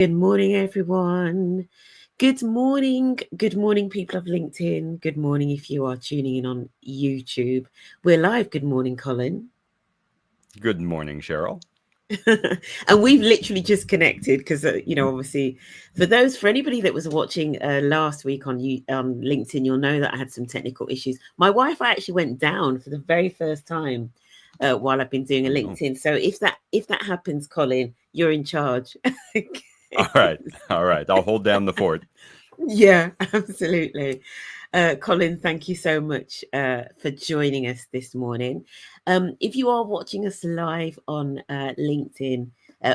Good morning, everyone. Good morning, people of LinkedIn. Good morning if you are tuning in on YouTube. We're live. Good morning, Colin. Good morning, Cheryl. And we've literally just connected because, obviously, for anybody that was watching last week on LinkedIn, you'll know that I had some technical issues. My Wi-Fi actually went down for the very first time while I've been doing a Oh, no. LinkedIn. So if that happens, Colin, you're in charge. All right. All right. I'll hold down the fort. Yeah, absolutely. Colin, thank you so much for joining us this morning. If you are watching us live on LinkedIn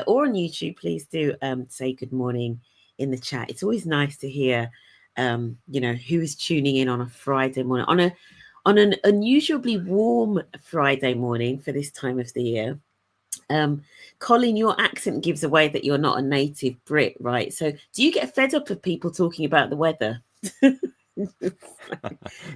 or on YouTube, please do say good morning in the chat. It's always nice to hear, who is tuning in on a Friday morning, on an unusually warm Friday morning for this time of the year. Colin, your accent gives away that you're not a native Brit, right? So do you get fed up of people talking about the weather?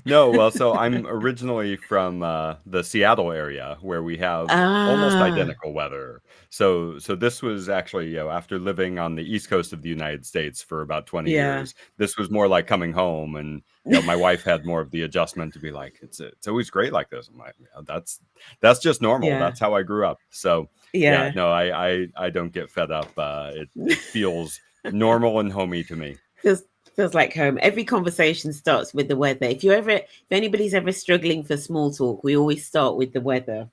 No, well, so I'm originally from the Seattle area where we have almost Ah, identical weather. So this was actually, after living on the East Coast of the United States for about 20 yeah. years, this was more like coming home. And my wife had more of the adjustment to be like, it's always great like this. I'm like, that's just normal. Yeah, That's how I grew up. So yeah, yeah. no, I don't get fed up. It feels normal and homey to me. feels feels like home. Every conversation starts with the weather. If anybody's ever struggling for small talk, we always start with the weather.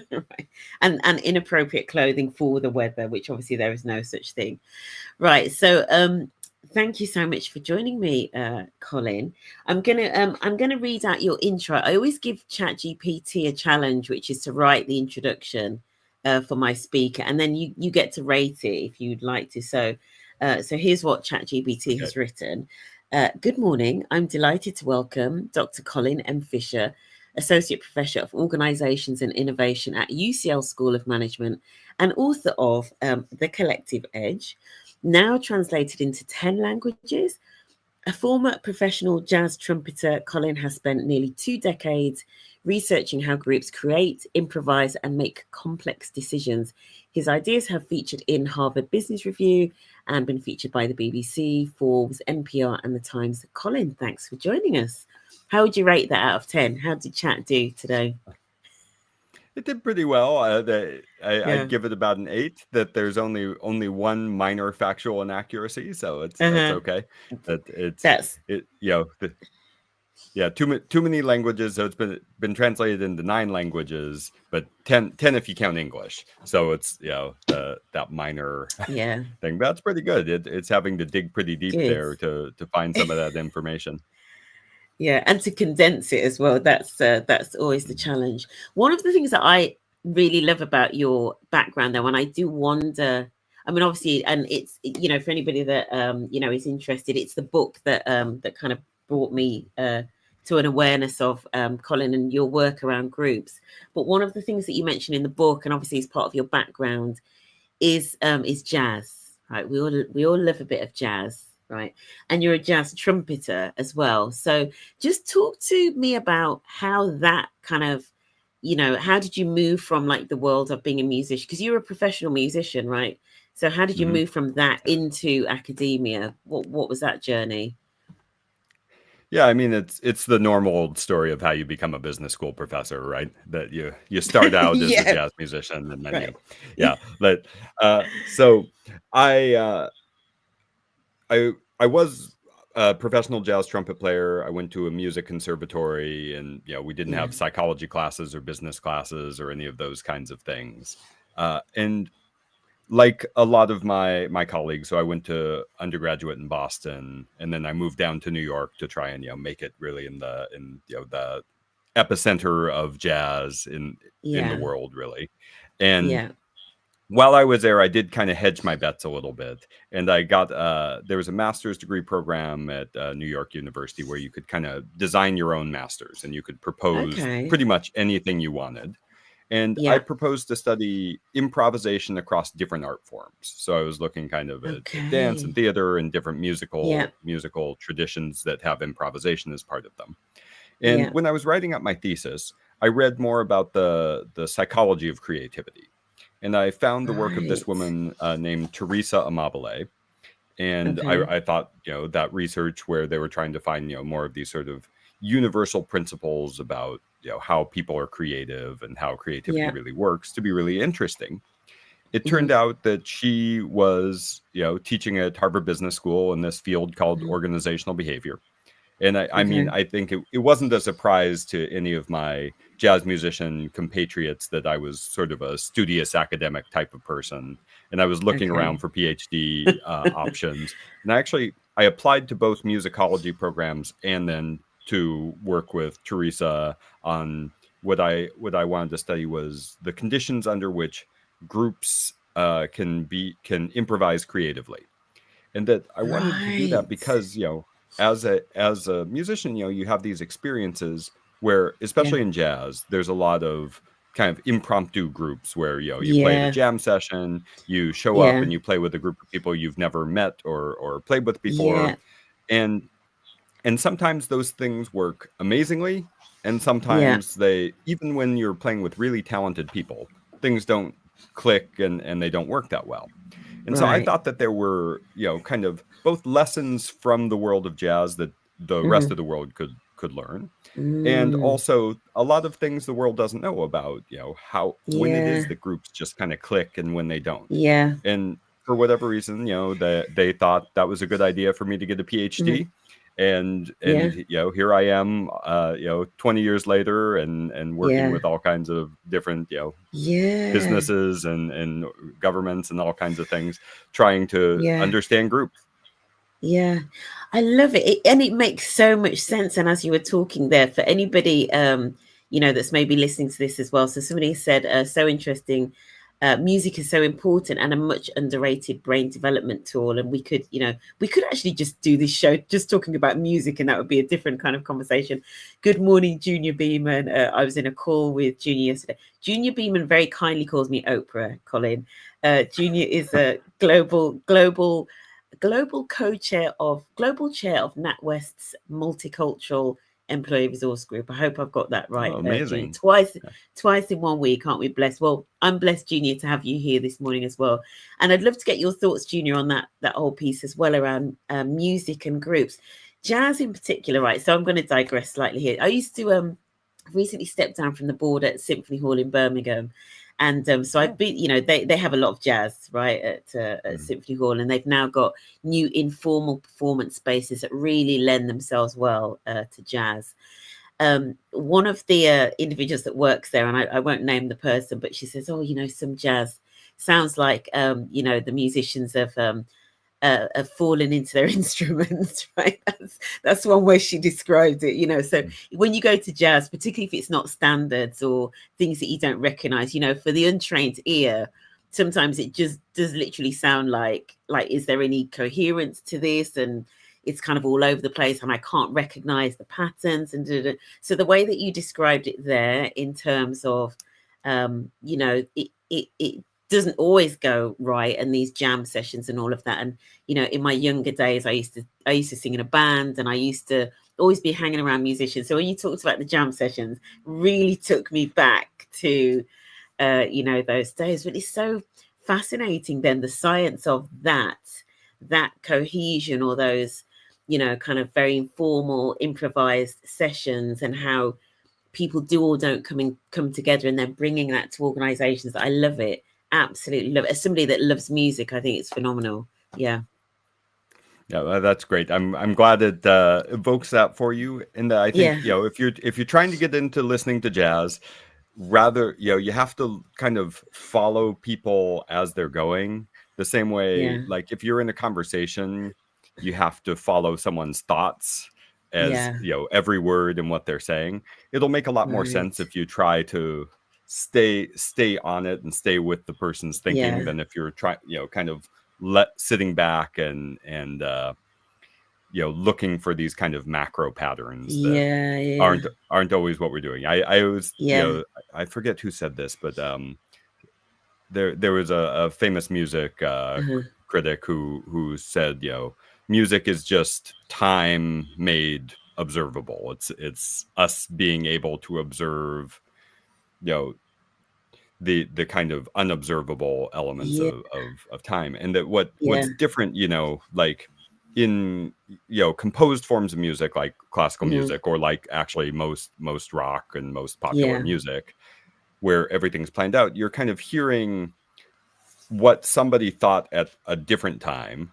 Right? And inappropriate clothing for the weather, which obviously there is no such thing. Right. So thank you so much for joining me, Colin. I'm gonna read out your intro. I always give ChatGPT a challenge, which is to write the introduction for my speaker, and then you get to rate it if you'd like to. So here's what ChatGPT Okay. has written. Good morning. I'm delighted to welcome Dr. Colin M. Fisher, Associate Professor of Organizations and Innovation at UCL School of Management and author of The Collective Edge, now translated into 10 languages. A former professional jazz trumpeter, Colin has spent nearly 2 decades researching how groups create, improvise, and make complex decisions. His ideas have featured in Harvard Business Review and been featured by the BBC, Forbes, NPR, and The Times. Colin, thanks for joining us. How would you rate that out of 10? How did chat do today? It did pretty well. I'd Yeah. give it about an 8. That there's only one minor factual inaccuracy, so that's Uh-huh. okay. That it's That's it yeah, too many languages. So it's been translated into 9 languages, but 10 if you count English. So it's that minor yeah, thing. But that's pretty good. It's having to dig pretty deep good. there to find some of that information. Yeah, and to condense it as well. That's always the challenge. One of the things that I really love about your background, though, and I do wonder. I mean, obviously, and it's for anybody that is interested, it's the book that kind of brought me to an awareness of Colin and your work around groups. But one of the things that you mentioned in the book, and obviously is part of your background, is jazz. Right, we all love a bit of jazz, right? And you're a jazz trumpeter as well. So just talk to me about how that kind of, how did you move from like the world of being a musician? Because you're a professional musician, right? So how did you Hmm. move from that into academia? What was that journey? Yeah, I mean it's the normal old story of how you become a business school professor, right? That you start out as a Yeah, jazz musician and then right. yeah. But so I uh, I was a professional jazz trumpet player. I went to a music conservatory, and we didn't Yeah. have psychology classes or business classes or any of those kinds of things. And like a lot of my colleagues, so I went to undergraduate in Boston, and then I moved down to New York to try and make it really in the epicenter of jazz in the Yeah. world, really. And Yeah. while I was there, I did kind of hedge my bets a little bit, and I got there was a master's degree program at New York University where you could kind of design your own masters, and you could propose Okay. pretty much anything you wanted. And I Yeah. proposed to study improvisation across different art forms. So I was looking kind of at dance and Okay. theater and different Yeah. musical traditions that have improvisation as part of them. And Yeah. when I was writing up my thesis, I read more about the psychology of creativity. And I found the work of this Right. woman named Teresa Amabile. And Okay. I thought, that research where they were trying to find, more of these sort of universal principles about, how people are creative and how creativity Yeah. really works to be really interesting. It Hmm. turned out that she was, teaching at Harvard Business School in this field called Hmm. organizational behavior. And I mean, Okay. I think it wasn't a surprise to any of my jazz musician compatriots that I was sort of a studious academic type of person. And I was looking around Okay. for PhD options. And I applied to both musicology programs and then to work with Teresa on what I wanted to study was the conditions under which groups can improvise creatively. And that I wanted to do that Right. because, as a musician, you have these experiences where, Yeah. especially in jazz, there's a lot of kind of impromptu groups where, you play at a Yeah. jam session, you show up Yeah. and you play with a group of people you've never met or played with before. Yeah. And sometimes those things work amazingly, and Yeah. sometimes they, even when you're playing with really talented people, things don't click and they don't work that well. And so I Right. thought that there were, kind of both lessons from the world of jazz that the rest Hmm. of the world could learn, and Mm. also a lot of things the world doesn't know about, how when it is Yeah. that groups just kind of click and when they don't. Yeah. And for whatever reason, they thought that was a good idea for me to get a Hmm. PhD. And Yeah. here I am, 20 years later, and working Yeah. with all kinds of different, Yeah. businesses and governments and all kinds of things, trying to Yeah. understand groups. Yeah, I love it. And it makes so much sense. And as you were talking there, for anybody that's maybe listening to this as well. So somebody said, so interesting. Music is so important and a much underrated brain development tool. And we could actually just do this show just talking about music, and that would be a different kind of conversation. Good morning, Junior Beeman. I was in a call with Junior yesterday. Junior Beeman very kindly calls me Oprah, Colin. Junior is a global global chair of NatWest's multicultural employee resource group. I hope I've got that Oh, right, Junior. amazing. Twice in 1 week, aren't we blessed? Well, I'm blessed, Junior, to have you here this morning as well. And I'd love to get your thoughts, Junior, on that whole piece as well around music and groups, jazz in particular. Right. So I'm going to digress slightly here. I used to recently stepped down from the board at Symphony Hall in Birmingham. And so I've Oh. been, they have a lot of jazz, right, at Symphony Hall, and they've now got new informal performance spaces that really lend themselves well to jazz. One of the individuals that works there, and I won't name the person, but she says, "Oh, some jazz sounds like, the musicians have fallen into their instruments," right? That's one way she described it. So when you go to jazz, particularly if it's not standards or things that you don't recognize, for the untrained ear, sometimes it just does literally sound like is there any coherence to this? And it's kind of all over the place, and I can't recognize the patterns. And so the way that you described it there, in terms of, it doesn't always go right, and these jam sessions and all of that. And in my younger days, I used to sing in a band, and I used to always be hanging around musicians. So when you talked about the jam sessions, really took me back to those days. But it's so fascinating then, the science of that cohesion, or those kind of very informal improvised sessions, and how people do or don't come together, and then bringing that to organizations. I love it. Absolutely love it. As somebody that loves music, I think it's phenomenal. Yeah. Yeah, that's great. I'm glad it evokes that for you. And I think, Yeah. if you're trying to get into listening to jazz, rather, you have to kind of follow people as they're going. The same way, Yeah. like if you're in a conversation, you have to follow someone's thoughts as, Yeah. every word and what they're saying. It'll make a lot more Right. sense if you try to stay on it and stay with the person's thinking, Yeah. than if you're trying, kind of sitting back and looking for these kind of macro patterns that Yeah. Yeah. aren't always what we're doing. I was, Yeah. I forget who said this, but there was a famous music Uh-huh. critic who said, music is just time made observable. It's us being able to observe, you know the kind of unobservable elements Yeah. of time, and that what's Yeah. different, like in composed forms of music like classical music, or like actually most rock and most popular Yeah. music, where everything's planned out, you're kind of hearing what somebody thought at a different time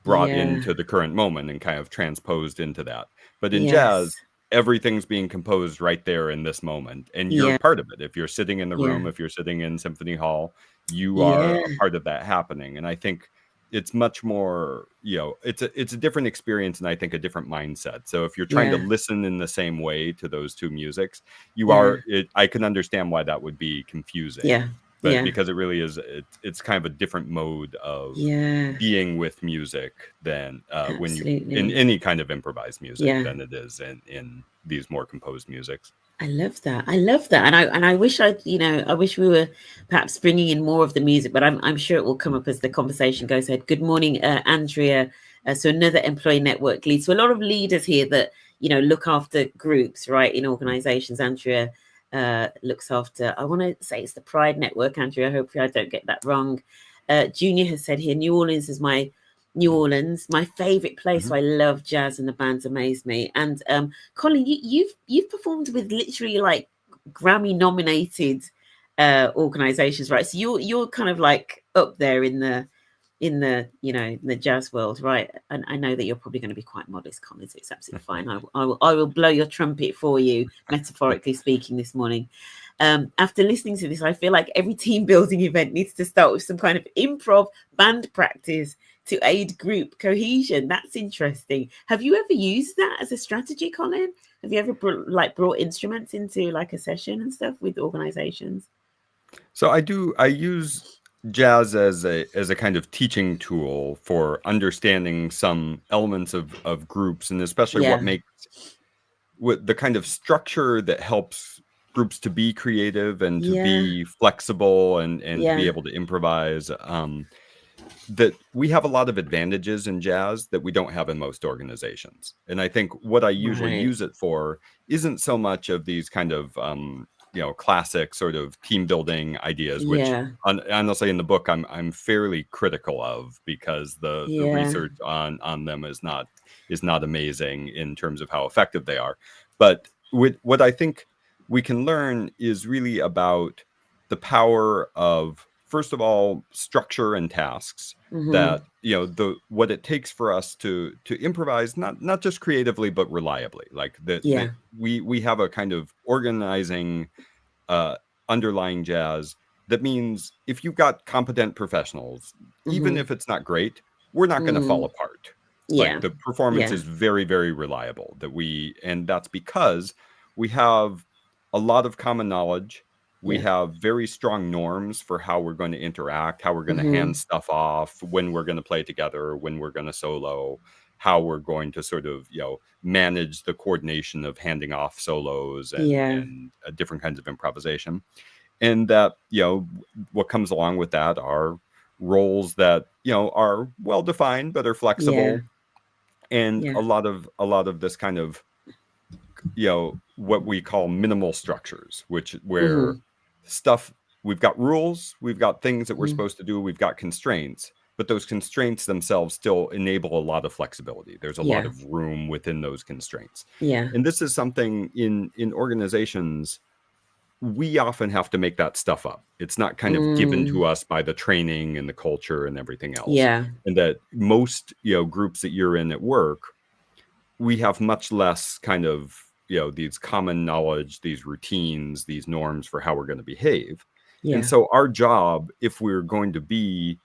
brought Yeah. into the current moment and kind of transposed into that. But in Yes. jazz, everything's being composed right there in this moment, and you're Yeah. part of it. If you're sitting in the Yeah. room, if you're sitting in symphony hall, you are Yeah. a part of that happening. And I think it's much more, it's a different experience, and I think a different mindset. So if you're trying to Yeah. listen in the same way to those two musics, Yeah. I can understand why that would be confusing. Yeah. But Yeah. because it really is, it's kind of a different mode of Yeah. being with music than when you in Absolutely. any kind of improvised music Yeah. than it is in these more composed musics. I love that. I love that. And I wish I wish we were perhaps bringing in more of the music, but I'm sure it will come up as the conversation goes ahead. Good morning, Andrea. So another employee network lead. So a lot of leaders here that, look after groups, right, in organizations. Andrea looks after, I want to say it's the Pride Network, Andrea. Hopefully I don't get that wrong. Junior has said here, New Orleans is my favorite place. So I love jazz and the bands amaze me. And Colin, you've performed with literally like Grammy nominated organizations, right? So you're kind of like up there in the in the jazz world, right? And I know that you're probably going to be quite modest, Colin, so it's absolutely fine. I will blow your trumpet for you, metaphorically speaking, this morning. After listening to this, I feel like every team building event needs to start with some kind of improv band practice to aid group cohesion. That's interesting. Have you ever used that as a strategy, Colin? Have you ever brought instruments into like a session and stuff with organizations? So I use jazz as a kind of teaching tool for understanding some elements of groups, and especially what makes the kind of structure that helps groups to be creative and to be flexible and to be able to improvise. That we have a lot of advantages in jazz that we don't have in most organizations. And I think what I usually use it for isn't so much of these kind of classic sort of team building ideas, which honestly in the book I'm fairly critical of, because the research on them is not amazing in terms of how effective they are. But with what I think we can learn is really about the power of, first of all, structure and tasks, that what it takes for us to improvise, not just creatively but reliably, like that we have a kind of organizing underlying jazz that means if you've got competent professionals, even if it's not great, we're not going to fall apart. Like the performance is very, very reliable, and that's because we have a lot of common knowledge. We have very strong norms for how we're going to interact, how we're going to hand stuff off, when we're going to play together, when we're going to solo, how we're going to sort of, manage the coordination of handing off solos and different kinds of improvisation. And that, what comes along with that are roles that, are well defined, but are flexible. And a lot of this kind of, what we call minimal structures, where stuff, we've got rules, we've got things that we're supposed to do, we've got constraints, but those constraints themselves still enable a lot of flexibility. There's a lot of room within those constraints. And this is something in organizations, we often have to make that stuff up. It's not kind of given to us by the training and the culture and everything else. And that most, groups that you're in at work, we have much less kind of, these common knowledge, these routines, these norms for how we're going to behave. And so our job, if we're going to be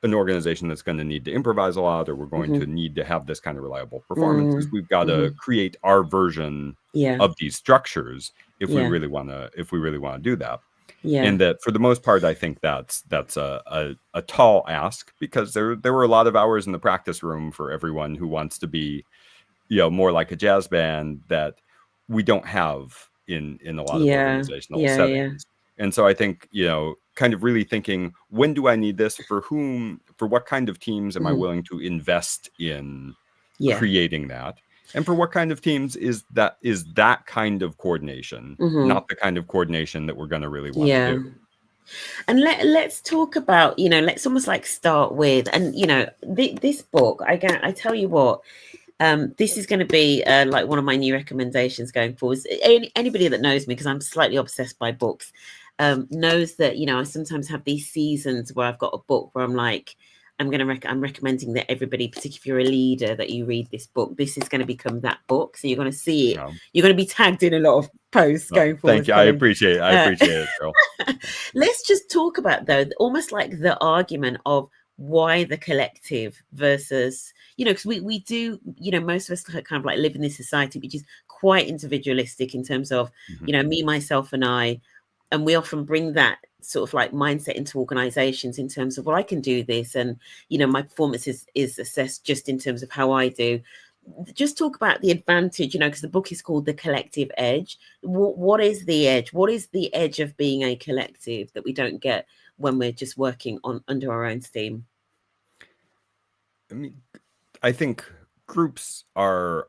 an organization that's going to need to improvise a lot, or we're going to need to have this kind of reliable performance, is we've got to create our version of these structures if we really want to do that. And that, for the most part, I think that's a tall ask, because there were a lot of hours in the practice room for everyone who wants to be, more like a jazz band, that we don't have in a lot of organizational settings. And so I think, kind of really thinking, when do I need this? For whom? For what kind of teams am I willing to invest in creating that? And for what kind of teams is that kind of coordination, not the kind of coordination that we're going to really want to do? And let's talk about, let's almost like start with, and this book, I tell you what, this is going to be like one of my new recommendations going forward. Anybody that knows me, because I'm slightly obsessed by books, knows that I sometimes have these seasons where I've got a book where I'm like, I'm recommending that everybody, particularly if you're a leader, that you read this book. This is going to become that book, so you're going to see it. You're going to be tagged in a lot of posts going forward. Thank you. Colin. I appreciate it, Cheryl. Let's just talk about, though, almost like the argument of why the collective versus, because we do, most of us kind of like live in this society which is quite individualistic in terms of, me, myself, and I, and we often bring that sort of like mindset into organizations in terms of, well, I can do this, and my performance is assessed just in terms of how I do. Just talk about the advantage, because the book is called The Collective Edge. What is the edge? What is the edge of being a collective that we don't get when we're just working on under our own steam? I mean, I think groups are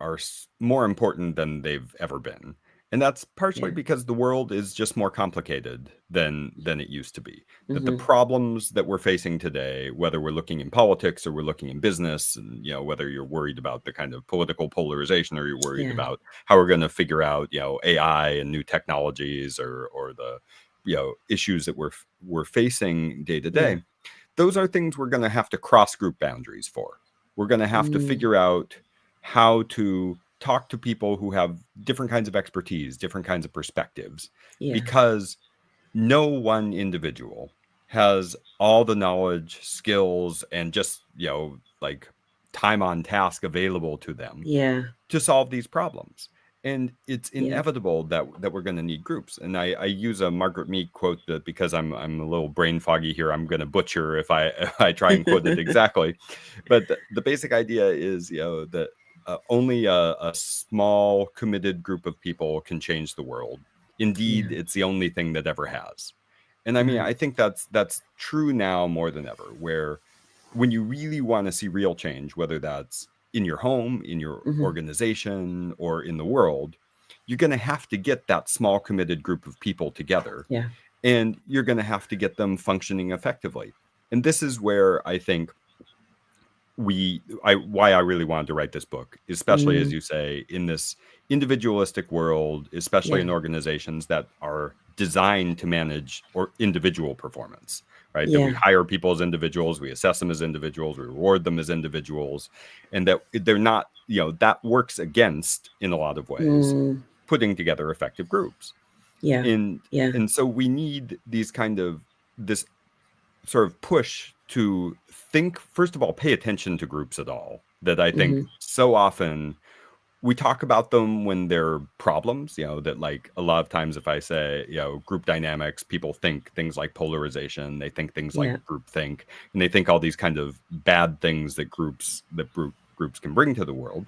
more important than they've ever been. And that's partially because the world is just more complicated than it used to be. That the problems that we're facing today, whether we're looking in politics or we're looking in business, and whether you're worried about the kind of political polarization, or you're worried about how we're going to figure out AI and new technologies, or the issues that we're facing day to day, those are things we're going to have to cross group boundaries for. We're going to have to figure out how to talk to people who have different kinds of expertise, different kinds of perspectives, because no one individual has all the knowledge, skills, and just, like time on task available to them to solve these problems. And it's inevitable that we're going to need groups. And I use a Margaret Mead quote that, because I'm a little brain foggy here, I'm going to butcher if I try and quote it exactly. But the basic idea is, that only a small committed group of people can change the world. Indeed, it's the only thing that ever has. And I mean, I think that's true now more than ever, where when you really want to see real change, whether that's in your home, in your organization, or in the world, you're going to have to get that small committed group of people together. And you're going to have to get them functioning effectively. And this is where I think why I really wanted to write this book, especially as you say, in this individualistic world, especially in organizations that are designed to manage or individual performance, right? That we hire people as individuals, we assess them as individuals, we reward them as individuals, and that they're not, that works against, in a lot of ways, putting together effective groups. And so we need this sort of push to think, first of all, pay attention to groups at all. That I think so often we talk about them when they're problems, that like a lot of times if I say, group dynamics, people think things like polarization, they think things like groupthink, and they think all these kind of bad things that groups can bring to the world.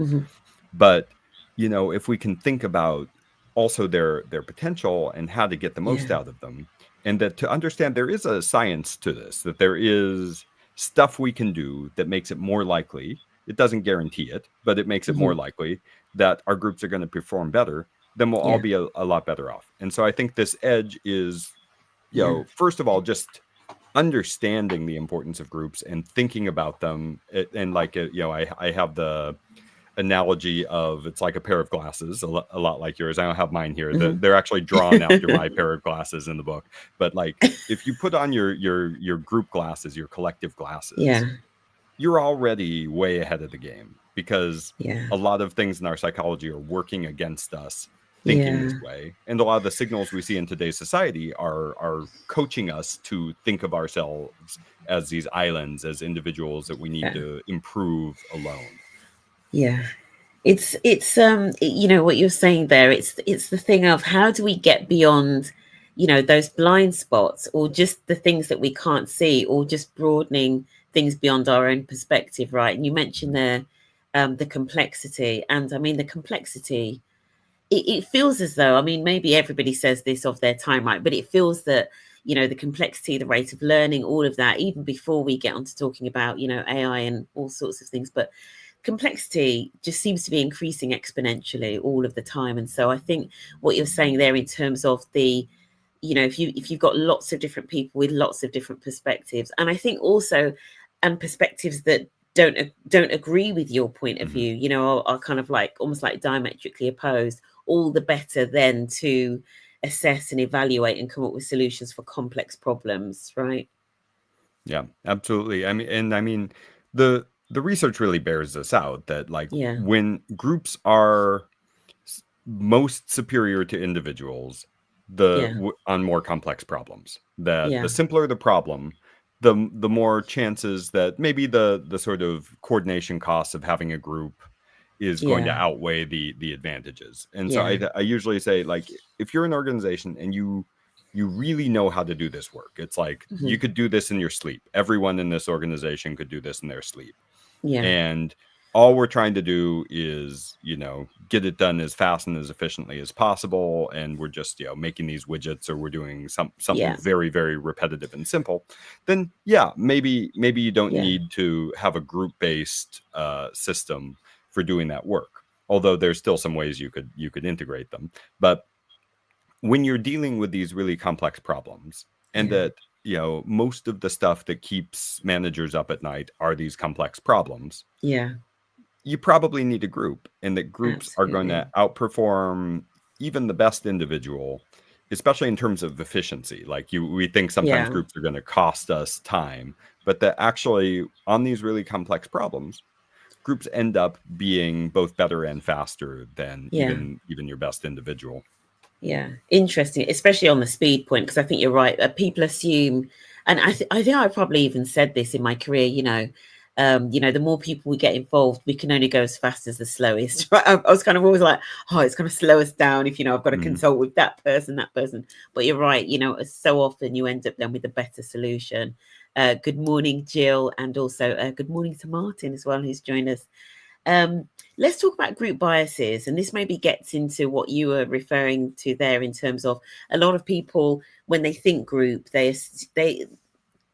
But, if we can think about also their potential and how to get the most out of them, and that to understand there is a science to this, that there is stuff we can do that makes it more likely, it doesn't guarantee it, but it makes it more likely that our groups are going to perform better, then we'll all be a lot better off. And so I think this edge is, first of all, just understanding the importance of groups and thinking about them. And like, I have the analogy of, it's like a pair of glasses, a lot like yours. I don't have mine here. They're actually drawn after my pair of glasses in the book. But like, if you put on your group glasses, your collective glasses, you're already way ahead of the game, because a lot of things in our psychology are working against us thinking this way. And a lot of the signals we see in today's society are coaching us to think of ourselves as these islands, as individuals that we need to improve alone. It's what you're saying there, it's the thing of, how do we get beyond those blind spots, or just the things that we can't see, or just broadening things beyond our own perspective, right? And you mentioned there the complexity, and I mean the complexity, it feels as though, I mean, maybe everybody says this of their time, right? But it feels that the complexity, the rate of learning, all of that, even before we get on to talking about AI and all sorts of things, but complexity just seems to be increasing exponentially all of the time. And so I think what you're saying there in terms of the if you've got lots of different people with lots of different perspectives, and I think also, and perspectives that don't agree with your point of view, are kind of like almost like diametrically opposed, all the better then to assess and evaluate and come up with solutions for complex problems, right? Yeah, absolutely. I mean, the research really bears this out, that like when groups are most superior to individuals, on more complex problems, that the simpler the problem, the more chances that maybe the sort of coordination costs of having a group is going to outweigh the advantages. And so I usually say, like, if you're an organization and you really know how to do this work, it's like you could do this in your sleep. Everyone in this organization could do this in their sleep. And all we're trying to do is, get it done as fast and as efficiently as possible. And we're just, making these widgets, or we're doing something very, very repetitive and simple. Then, maybe you don't need to have a group-based system for doing that work. Although there's still some ways you could integrate them. But when you're dealing with these really complex problems, and that, most of the stuff that keeps managers up at night are these complex problems. You probably need a group, and that groups are going to outperform even the best individual, especially in terms of efficiency. Like we think sometimes groups are going to cost us time, but that actually on these really complex problems, groups end up being both better and faster than even your best individual. Yeah, interesting, especially on the speed point, because I think you're right. People assume, and I think I probably even said this in my career, the more people we get involved, we can only go as fast as the slowest. Right? I was kind of always like, oh, it's going to slow us down if, I've got to consult with that person. But you're right, so often you end up then with a better solution. Good morning, Jill, and also good morning to Martin as well, who's joined us. Let's talk about group biases, and this maybe gets into what you were referring to there in terms of a lot of people, when they think group, they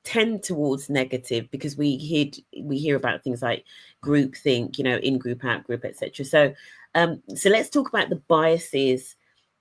tend towards negative, because we hear about things like groupthink, in group, out group, etc. So let's talk about the biases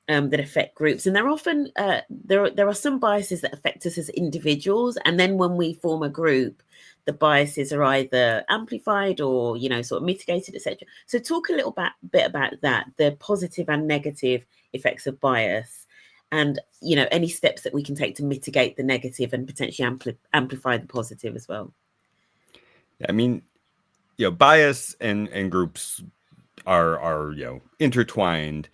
that affect groups, and they're often there are some biases that affect us as individuals, and then when we form a group, the biases are either amplified or sort of mitigated, etc. So talk a little bit about that, the positive and negative effects of bias, and any steps that we can take to mitigate the negative and potentially amplify the positive as well. I mean, bias and groups are intertwined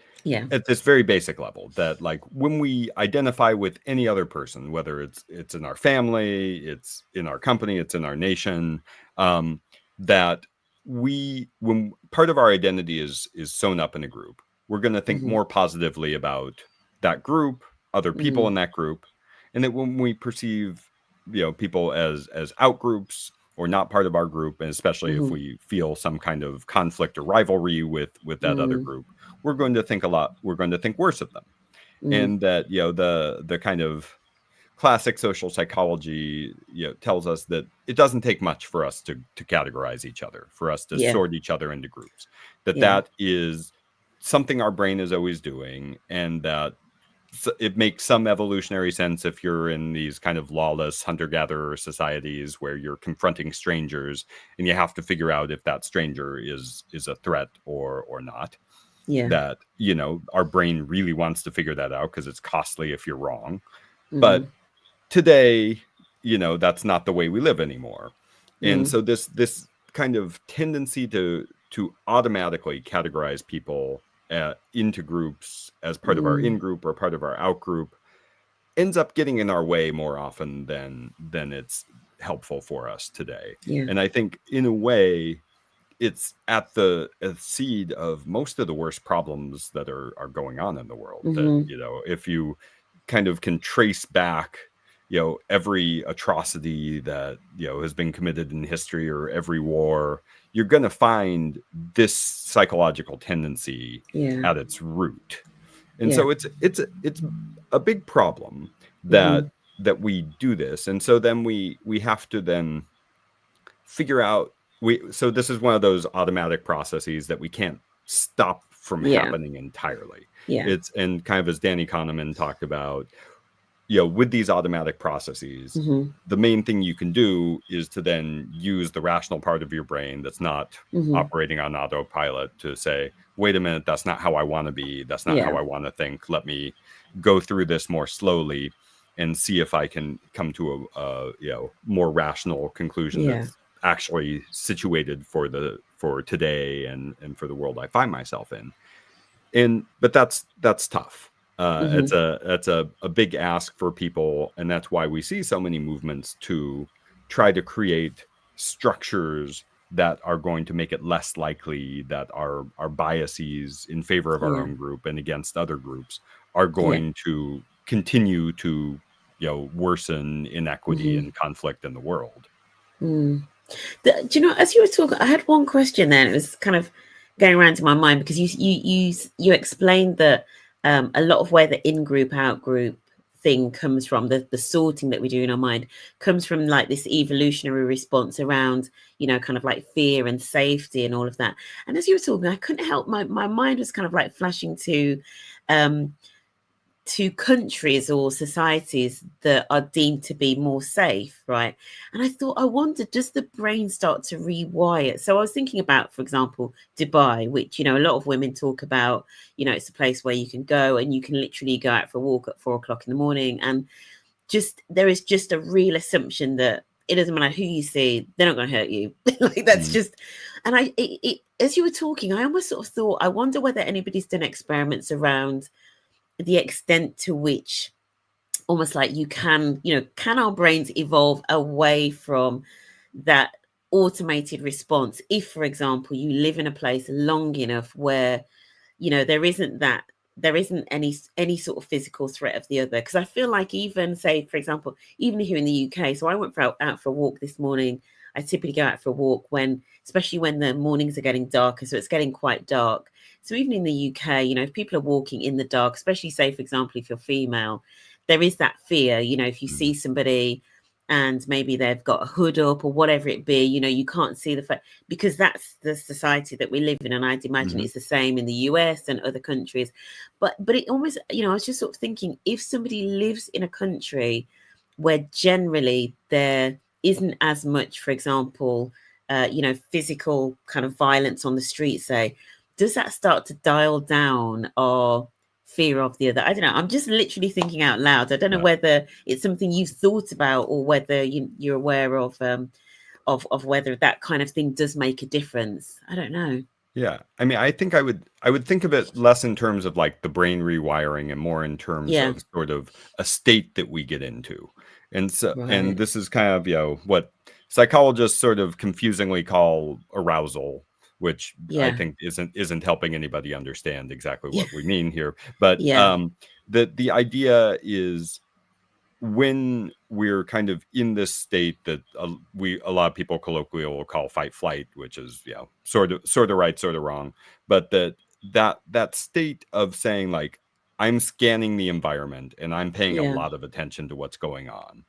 at this very basic level, that like when we identify with any other person, whether it's in our family, it's in our company, it's in our nation, that when part of our identity is sewn up in a group, we're going to think more positively about that group, other people in that group, and that when we perceive people as out groups or not part of our group, and especially if we feel some kind of conflict or rivalry with that other group, we're going to think worse of them. And that the kind of classic social psychology tells us that it doesn't take much for us to categorize each other, for us to sort each other into groups, that is something our brain is always doing, and that it makes some evolutionary sense if you're in these kind of lawless hunter-gatherer societies where you're confronting strangers and you have to figure out if that stranger is a threat or not. That our brain really wants to figure that out because it's costly if you're wrong. But today, that's not the way we live anymore. And so this kind of tendency to automatically categorize people into groups as part of our in-group or part of our out-group ends up getting in our way more often than it's helpful for us today. And I think in a way it's at the seed of most of the worst problems that are going on in the world. That if you kind of can trace back every atrocity that has been committed in history, or every war, you're going to find this psychological tendency at its root. And so it's a big problem that we do this. And so then we have to then figure out, so this is one of those automatic processes that we can't stop from happening entirely. And kind of as Danny Kahneman talked about, with these automatic processes, Mm-hmm. the main thing you can do is to then use the rational part of your brain that's not Mm-hmm. operating on autopilot to say, wait a minute, that's not how I want to be. That's not how Yeah. I want to think. Let me go through this more slowly and see if I can come to a more rational conclusion Yeah. that's actually situated for today and for the world I find myself in. But that's tough. Mm-hmm. That's a big ask for people, and that's why we see so many movements to try to create structures that are going to make it less likely that our biases in favor of our Yeah. own group and against other groups are Yeah. going to continue to worsen inequity Mm-hmm. and conflict in the world. Mm. Do you know, as you were talking, I had one question then. It was kind of going around to my mind because you explained that a lot of where the in-group, out-group thing comes from, the sorting that we do in our mind comes from like this evolutionary response around, kind of like fear and safety and all of that. And as you were talking, I couldn't help, my mind was kind of like flashing to countries or societies that are deemed to be more safe, right? And I thought, I wonder, does the brain start to rewire? So I was thinking about, for example, Dubai, which, a lot of women talk about, it's a place where you can go and you can literally go out for a walk at 4 o'clock in the morning. And there is just a real assumption that it doesn't matter who you see, they're not going to hurt you. Like that's just, and as you were talking, I almost sort of thought, I wonder whether anybody's done experiments around the extent to which almost like can our brains evolve away from that automated response if, for example, you live in a place long enough where there isn't any sort of physical threat of the other. Because I feel like, even say, for example, even here in the UK, so I went out for a walk this morning. I typically go out for a walk especially when the mornings are getting darker, so it's getting quite dark. So even in the UK, if people are walking in the dark, especially, say, for example, if you're female, there is that fear, if you see somebody and maybe they've got a hood up or whatever it be, you can't see the fact, because that's the society that we live in. And I'd imagine it's the same in the US and other countries. But it almost, I was just sort of thinking, if somebody lives in a country where generally there isn't as much, for example, physical kind of violence on the street, say, does that start to dial down our fear of the other? I don't know. I'm just literally thinking out loud. I don't know whether it's something you've thought about or whether you're aware of whether that kind of thing does make a difference. I don't know. Yeah. I mean, I think I would think of it less in terms of like the brain rewiring and more in terms Yeah. of sort of a state that we get into. And so, and Right. this is kind of, what psychologists sort of confusingly call arousal, which I Yeah. think isn't helping anybody understand exactly Yeah. what we mean here. But Yeah. the idea is, when we're kind of in this state that a lot of people colloquially will call fight flight, which is sort of right, sort of wrong, but that state of saying, like, I'm scanning the environment and I'm paying a Yeah. lot of attention to what's going on.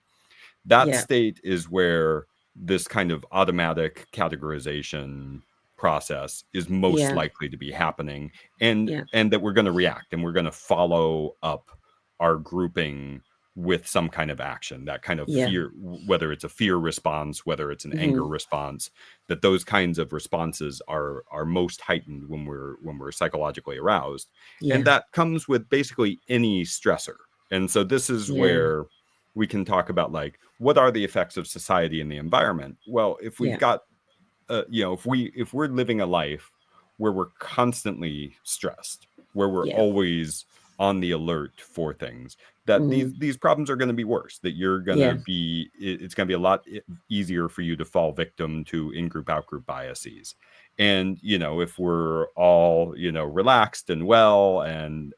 That Yeah. state is where this kind of automatic categorization process is most Yeah. likely to be happening, and Yeah. that we're going to react and we're going to follow up our grouping with some kind of action, that kind of Yeah. fear, whether it's a fear response, whether it's an anger Mm-hmm. response, that those kinds of responses are most heightened when we're psychologically aroused. And Yeah. that comes with basically any stressor. And so this is Yeah. where we can talk about, like, what are the effects of society and the environment? Well, if we've Yeah. got if we're living a life where we're constantly stressed, where we're Yeah. always on the alert for things, that Mm-hmm. these problems are going to be worse, that you're going to Yeah. be it's going to be a lot easier for you to fall victim to in-group out-group biases. And if we're all relaxed and well and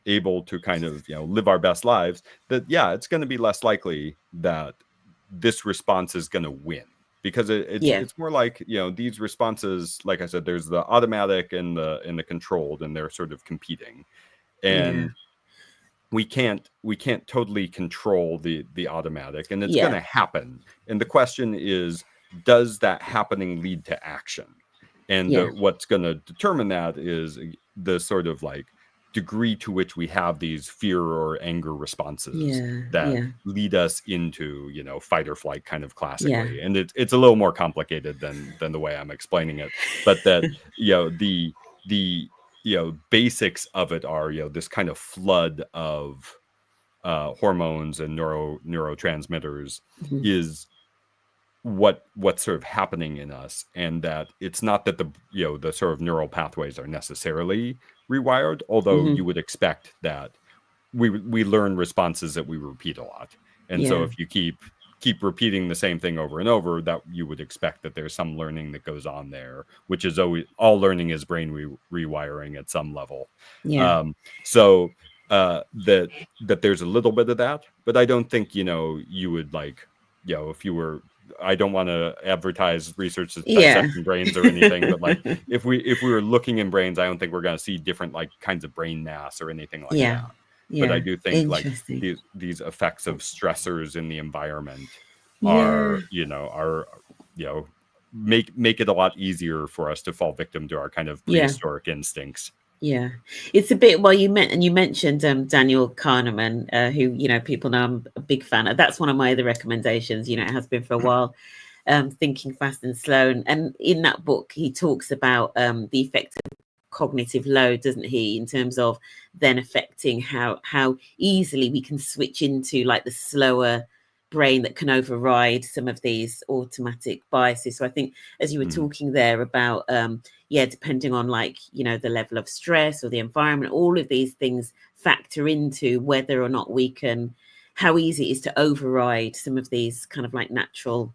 able to kind of live our best lives, that it's going to be less likely that this response is going to win, because Yeah. it's more like these responses, like I said, there's the automatic and the controlled, and they're sort of competing. Yeah. And we can't totally control the automatic, and it's going Yeah. to happen. And the question is, does that happening lead to action? And Yeah. what's going to determine that is the sort of like degree to which we have these fear or anger responses that lead us into, you know, fight or flight kind of classically. And it's a little more complicated than the way I'm explaining it, but that, you know, the you know, basics of it are, you know, this kind of flood of hormones and neurotransmitters is what's sort of happening in us, and that it's not that the, you know, the sort of neural pathways are necessarily rewired, although you would expect that we learn responses that we repeat a lot, and so if you keep repeating the same thing over and over, that you would expect that there's some learning that goes on there, which is always, all learning is brain rewiring at some level. So that there's a little bit of that, but I don't think, you know, you would, like, you know, if you were, I don't want to advertise research that's dissecting brains or anything, but like if we were looking in brains, I don't think we're going to see different like kinds of brain mass or anything like that. But I do think like these effects of stressors in the environment are, you know, make it a lot easier for us to fall victim to our kind of prehistoric instincts. Yeah, it's a bit, well, you mentioned Daniel Kahneman, who, you know, people know I'm a big fan of. That's one of my other recommendations, you know, it has been for a while, Thinking Fast and Slow. And in that book, he talks about the effect of cognitive load, doesn't he, in terms of then affecting how easily we can switch into like the slower brain that can override some of these automatic biases. So I think, as you were talking there about depending on, like, you know, the level of stress or the environment, all of these things factor into whether or not we can, how easy it is to override some of these kind of like natural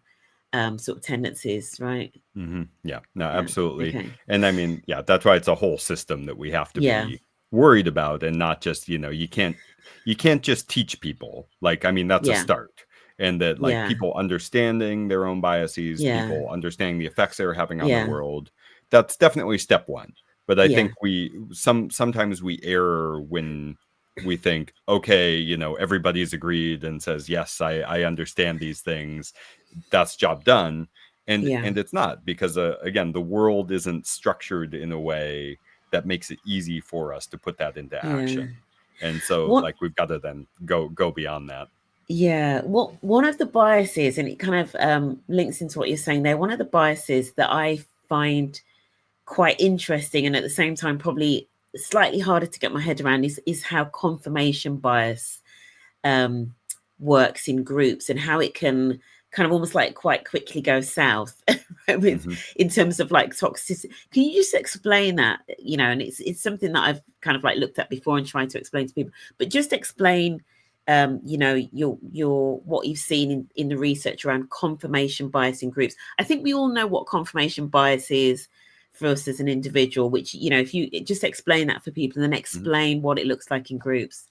sort of tendencies, right? Yeah, no, absolutely. Okay. And I mean, yeah, that's why it's a whole system that we have to be worried about, and not just, you know, you can't just teach people, like, I mean, that's a start. And that, like, people understanding their own biases, people understanding the effects they're having on the world, that's definitely step one. But I think sometimes we err when we think, okay, you know, everybody's agreed and says, yes, I understand these things, that's job done. And it's not, because again, the world isn't structured in a way that makes it easy for us to put that into action. And so like we've got to then go beyond that. Yeah, one of the biases, and it kind of links into what you're saying there, one of the biases that I find quite interesting and at the same time probably slightly harder to get my head around is how confirmation bias works in groups, and how it can kind of almost like quite quickly go south in terms of like toxicity. Can you just explain that? You know, and it's something that I've kind of like looked at before and tried to explain to people, but just explain you know, your what you've seen in the research around confirmation bias in groups. I think we all know what confirmation bias is for us as an individual, which, you know, if you just explain that for people and then explain what it looks like in groups.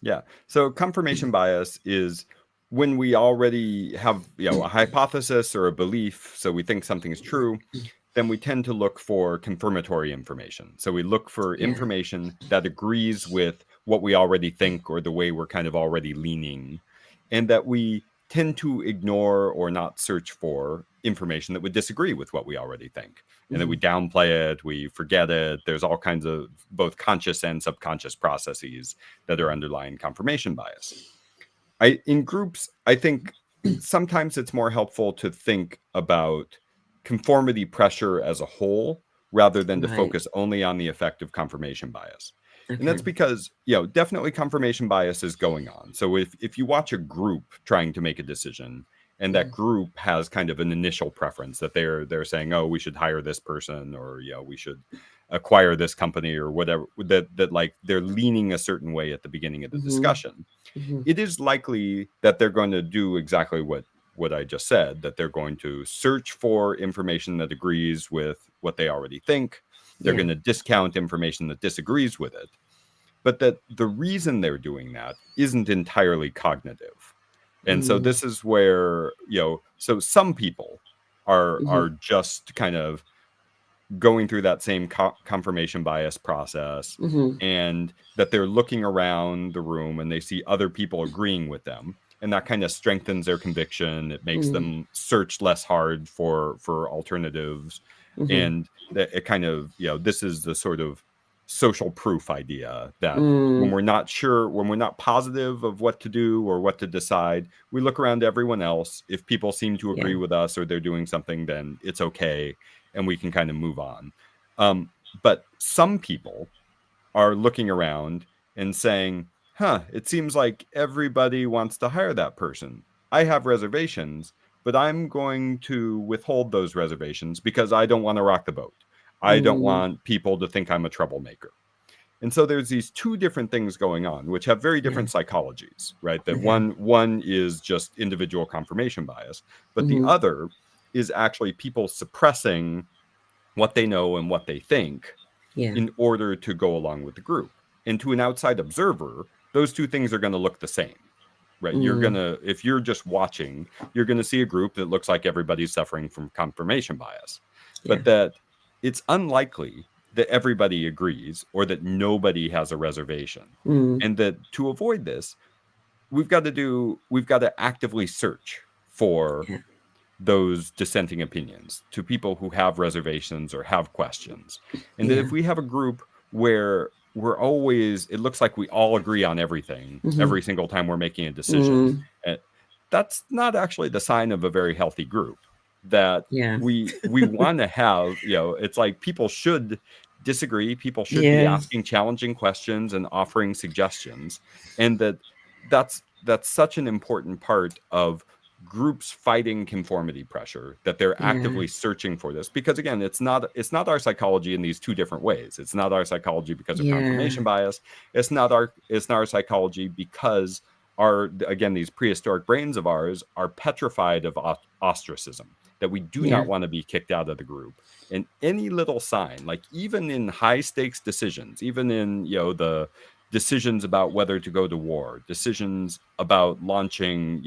Yeah. So confirmation bias is when we already have, you know, a hypothesis or a belief, so we think something is true, then we tend to look for confirmatory information. So we look for information that agrees with what we already think, or the way we're kind of already leaning, and that we tend to ignore or not search for information that would disagree with what we already think, and that we downplay it, we forget it. There's all kinds of both conscious and subconscious processes that are underlying confirmation bias. In groups, I think sometimes it's more helpful to think about conformity pressure as a whole, rather than to focus only on the effect of confirmation bias. And that's because, you know, definitely confirmation bias is going on. So if you watch a group trying to make a decision, and that group has kind of an initial preference that they're saying, oh, we should hire this person, or, you know, we should acquire this company, or whatever, that like they're leaning a certain way at the beginning of the discussion, it is likely that they're going to do exactly what I just said, that they're going to search for information that agrees with what they already think. They're going to discount information that disagrees with it. But that the reason they're doing that isn't entirely cognitive. And so this is where, you know, so some people are just kind of going through that same confirmation bias process, and that they're looking around the room and they see other people agreeing with them. And that kind of strengthens their conviction. It makes them search less hard for alternatives. And that it kind of, you know, this is the sort of social proof idea that when Mm, we're not sure, when we're not positive of what to do or what to decide, we look around to everyone else. If people seem to agree yeah. with us or they're doing something, then it's okay, and we can kind of move on. But some people are looking around and saying, huh, it seems like everybody wants to hire that person. I have reservations, but I'm going to withhold those reservations because I don't want to rock the boat. I don't Mm, want people to think I'm a troublemaker. And so there's these two different things going on, which have very yeah. different psychologies, right? That Okay. one is just individual confirmation bias, but the Hmm. other is actually people suppressing what they know and what they think Yeah. in order to go along with the group. And to an outside observer, those two things are going to look the same, right? You're going Mm, to, if you're just watching, you're going to see a group that looks like everybody's suffering from confirmation bias, yeah. but that it's unlikely that everybody agrees or that nobody has a reservation. Mm, And that to avoid this, we've got to actively search for yeah. those dissenting opinions, to people who have reservations or have questions. And that Yeah. if we have a group where it looks like we all agree on everything Hmm. every single time we're making a decision, Mm, uh, that's not actually the sign of a very healthy group. That yeah. we want to have, it's like people should disagree, people should be Yeah. asking challenging questions and offering suggestions, and that's such an important part of groups fighting conformity pressure, that they're Yeah. actively searching for this, because again, it's not our psychology in these two different ways. It's not our psychology because of Yeah. confirmation bias. It's not our psychology because these prehistoric brains of ours are petrified of ostracism, that we do Yeah. not want to be kicked out of the group. And any little sign, like even in high stakes decisions, even in the decisions about whether to go to war, decisions about launching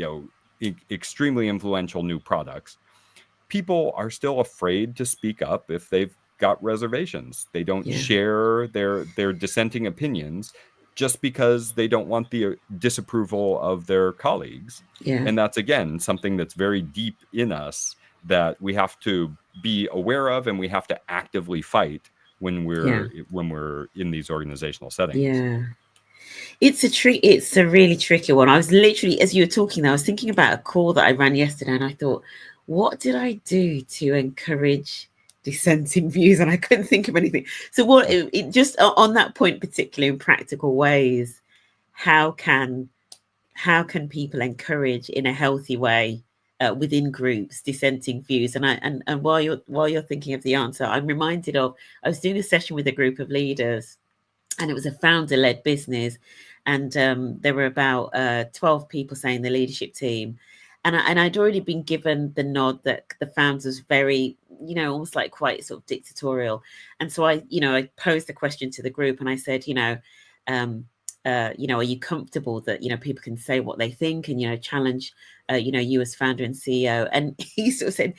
extremely influential new products, people are still afraid to speak up if they've got reservations. They don't Yeah. share their dissenting opinions just because they don't want the disapproval of their colleagues. Yeah. And that's again something that's very deep in us, that we have to be aware of, and we have to actively fight when Yeah. we're in these organizational settings. Yeah. It's a really tricky one. I was literally, as you were talking, I was thinking about a call that I ran yesterday, and I thought, what did I do to encourage dissenting views? And I couldn't think of anything. So what it just on that point, particularly in practical ways, how can people encourage in a healthy way within groups dissenting views? And while you're thinking of the answer, I'm reminded of, I was doing a session with a group of leaders, and it was a founder-led business, and there were about 12 people saying the leadership team, and I'd already been given the nod that the founder was very, almost like quite sort of dictatorial. And so I posed the question to the group, and I said, um, are you comfortable that people can say what they think and challenge you as founder and CEO? And he sort of said,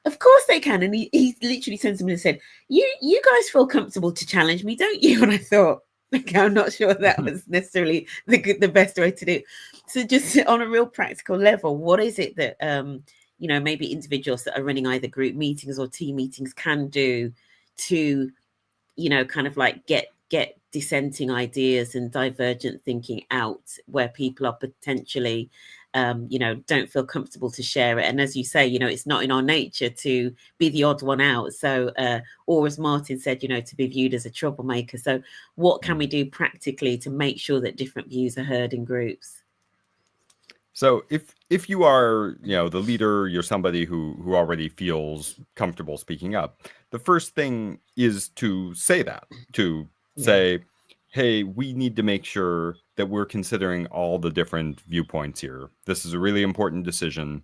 of course they can. And he literally turned to me and said, you guys feel comfortable to challenge me, don't you? And I thought, okay, I'm not sure that was necessarily the best way to do it. So just on a real practical level, what is it that maybe individuals that are running either group meetings or team meetings can do to kind of like get dissenting ideas and divergent thinking out, where people are potentially don't feel comfortable to share it? And as you say, it's not in our nature to be the odd one out. So or as Martin said, to be viewed as a troublemaker. So what can we do practically to make sure that different views are heard in groups? So if you are, the leader, you're somebody who already feels comfortable speaking up, the first thing is to say that, to Yeah. say, hey, we need to make sure that we're considering all the different viewpoints here. This is a really important decision.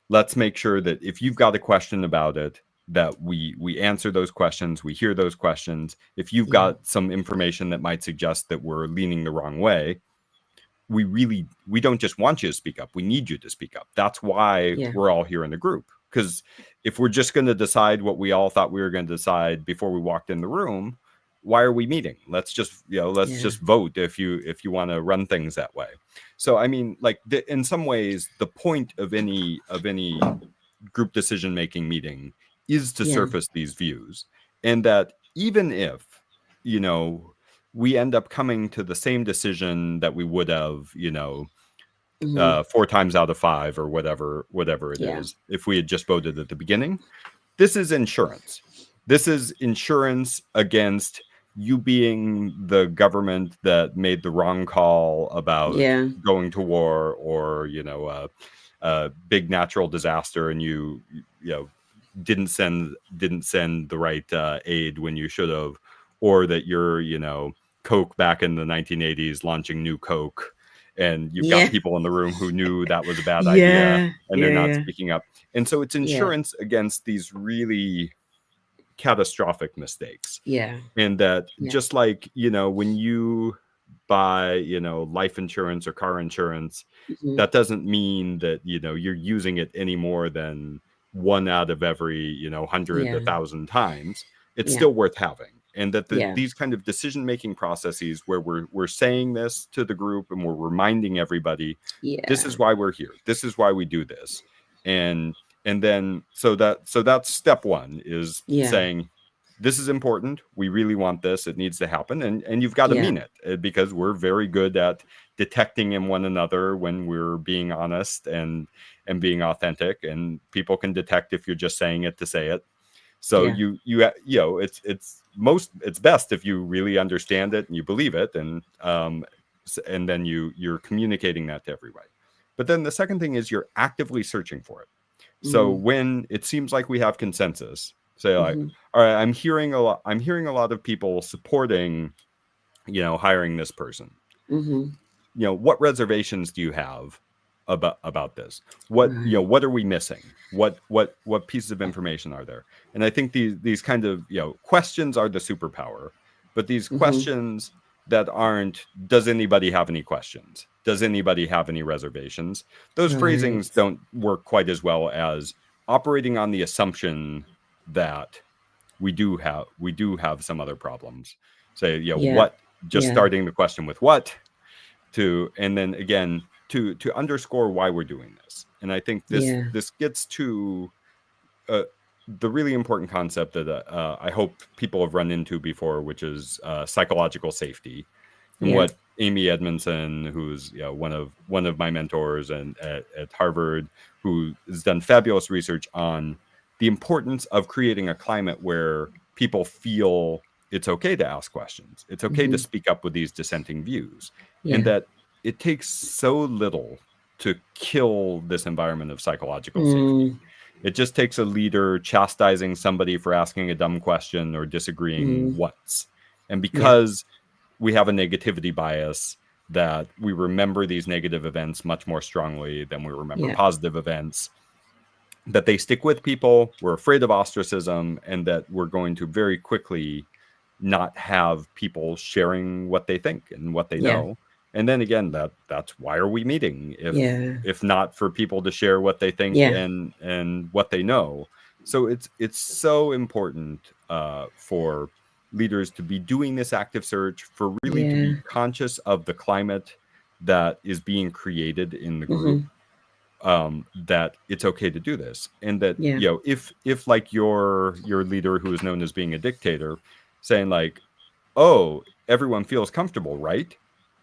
Let's make sure that if you've got a question about it, that we answer those questions, we hear those questions. If you've Yeah. got some information that might suggest that we're leaning the wrong way, we don't just want you to speak up, we need you to speak up. That's why Yeah. we're all here in the group. Because if we're just going to decide what we all thought we were going to decide before we walked in the room, why are we meeting? Let's just Yeah. vote if you want to run things that way. So I mean, like in some ways, the point of any group decision making meeting is to Yeah. surface these views, and that even if you know, we end up coming to the same decision that we would have, you know, 4 times out of 5 or whatever it Yeah. is, if we had just voted at the beginning. This is insurance. This is insurance against you being the government that made the wrong call about going to war, or, you know, a big natural disaster, and you know, didn't send the right aid when you should have, or that you're, you know, Coke back in the 1980s launching new Coke, and you've got people in the room who knew that was a bad idea, and they're not speaking up. And so it's insurance against these really catastrophic mistakes. And that just like, you know, when you buy, you know, life insurance or car insurance, that doesn't mean that, you know, you're using it any more than 1 out of every, you know, 100, 1,000 times. It's still worth having. And that these kind of decision-making processes where we're saying this to the group and we're reminding everybody, this is why we're here. This is why we do this. And then, so that's step 1, is saying, this is important. We really want this. It needs to happen. And you've got to mean it, because we're very good at detecting in one another when we're being honest and being authentic, and people can detect if you're just saying it to say it. So you know, it's best if you really understand it and you believe it, and then you're communicating that to everybody. But then the second thing is you're actively searching for it. So when it seems like we have consensus, say like, all right, I'm hearing a lot of people supporting, you know, hiring this person. You know, what reservations do you have about this? What, you know, what are we missing? What pieces of information are there? And I think these kind of, you know, questions are the superpower, but these questions that aren't, does anybody have any questions? Does anybody have any reservations? Those phrasings don't work quite as well as operating on the assumption that we do have some other problems. Say, you know, what, just starting the question with what, and then again, to underscore why we're doing this. And I think this gets to the really important concept that I hope people have run into before, which is psychological safety. And what Amy Edmondson, who's, you know, one of my mentors and at Harvard, who has done fabulous research on the importance of creating a climate where people feel it's okay to ask questions. It's okay to speak up with these dissenting views, and that it takes so little to kill this environment of psychological safety. It just takes a leader chastising somebody for asking a dumb question or disagreeing once. And because we have a negativity bias, that we remember these negative events much more strongly than we remember positive events, that they stick with people, we're afraid of ostracism, and that we're going to very quickly not have people sharing what they think and what they know. And then again, that's why are we meeting if not for people to share what they think and what they know. So it's so important for leaders to be doing this active search, for really to be conscious of the climate that is being created in the group, that it's okay to do this. And that, you know, if like your leader, who is known as being a dictator, saying like, oh, everyone feels comfortable, right?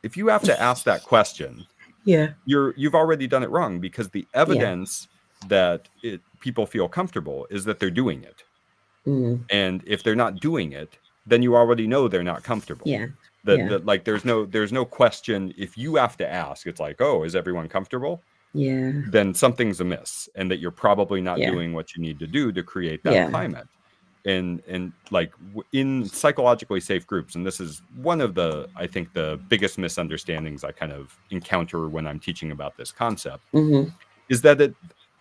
If you have to ask that question, you've already done it wrong, because the evidence that people feel comfortable is that they're doing it. And if they're not doing it, then you already know they're not comfortable. That like there's no question. If you have to ask, it's like, oh, is everyone comfortable? Then something's amiss, and that you're probably not doing what you need to do to create that climate. And like in psychologically safe groups, and this is one of the, I think, the biggest misunderstandings I kind of encounter when I'm teaching about this concept, is that a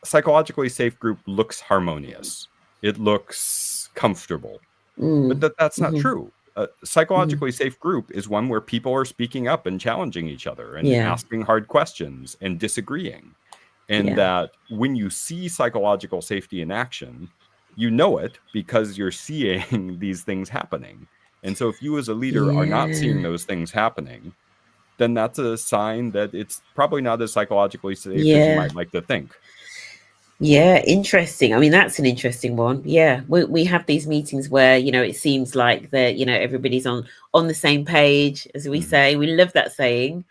psychologically safe group looks harmonious. It looks comfortable, but that's not true. A psychologically safe group is one where people are speaking up and challenging each other and asking hard questions and disagreeing. And that when you see psychological safety in action, you know it because you're seeing these things happening. And so if you as a leader are not seeing those things happening, then that's a sign that it's probably not as psychologically safe as you might like to think. Yeah, interesting. I mean, that's an interesting one. Yeah, we have these meetings where, you know, it seems like that, you know, everybody's on the same page, as we Mm-hmm. say. We love that saying.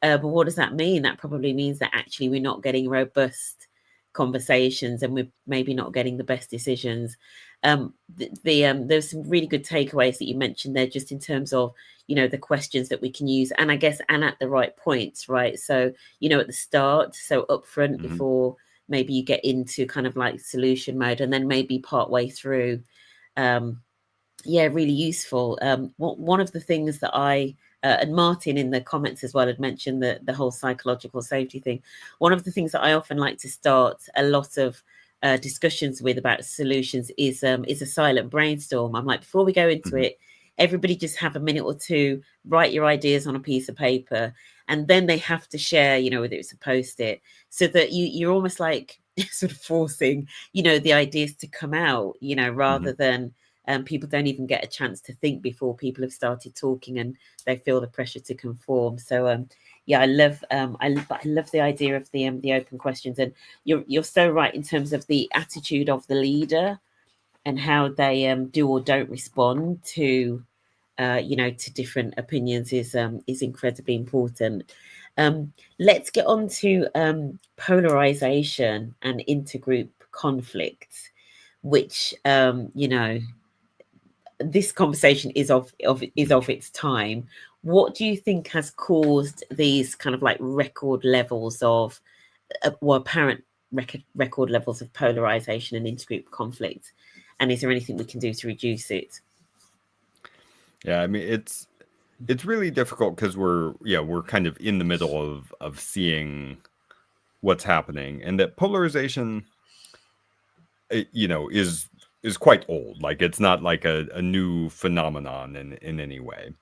But what does that mean? That probably means that actually we're not getting robust conversations, and we're maybe not getting the best decisions. There's some really good takeaways that you mentioned there, just in terms of, you know, the questions that we can use, and I guess, and at the right points, right? So, you know, at the start, so upfront, Mm-hmm. before maybe you get into kind of like solution mode, and then maybe part way through. um yeah, really useful. One of the things that I and Martin in the comments as well had mentioned the whole psychological safety thing. One of the things that I often like to start a lot of discussions with about solutions is a silent brainstorm. I'm like, before we go into Mm-hmm. it, everybody just have a minute or two, write your ideas on a piece of paper, and then they have to share, you know, whether it's a post-it, so that you're almost like sort of forcing, you know, the ideas to come out, you know, Mm-hmm. rather than people don't even get a chance to think before people have started talking, and they feel the pressure to conform. So yeah, I love the idea of the open questions, and you're so right in terms of the attitude of the leader and how they do or don't respond to you know, to different opinions is incredibly important. Let's get on to polarization and intergroup conflict, which you know, this conversation is of its time. What do you think has caused these kind of like record levels of well, apparent record levels of polarization and intergroup conflict? And is there anything we can do to reduce it? Yeah, I mean, it's really difficult because we're kind of in the middle of seeing what's happening, and that polarization, you know, is quite old. Like, it's not like a new phenomenon in any way.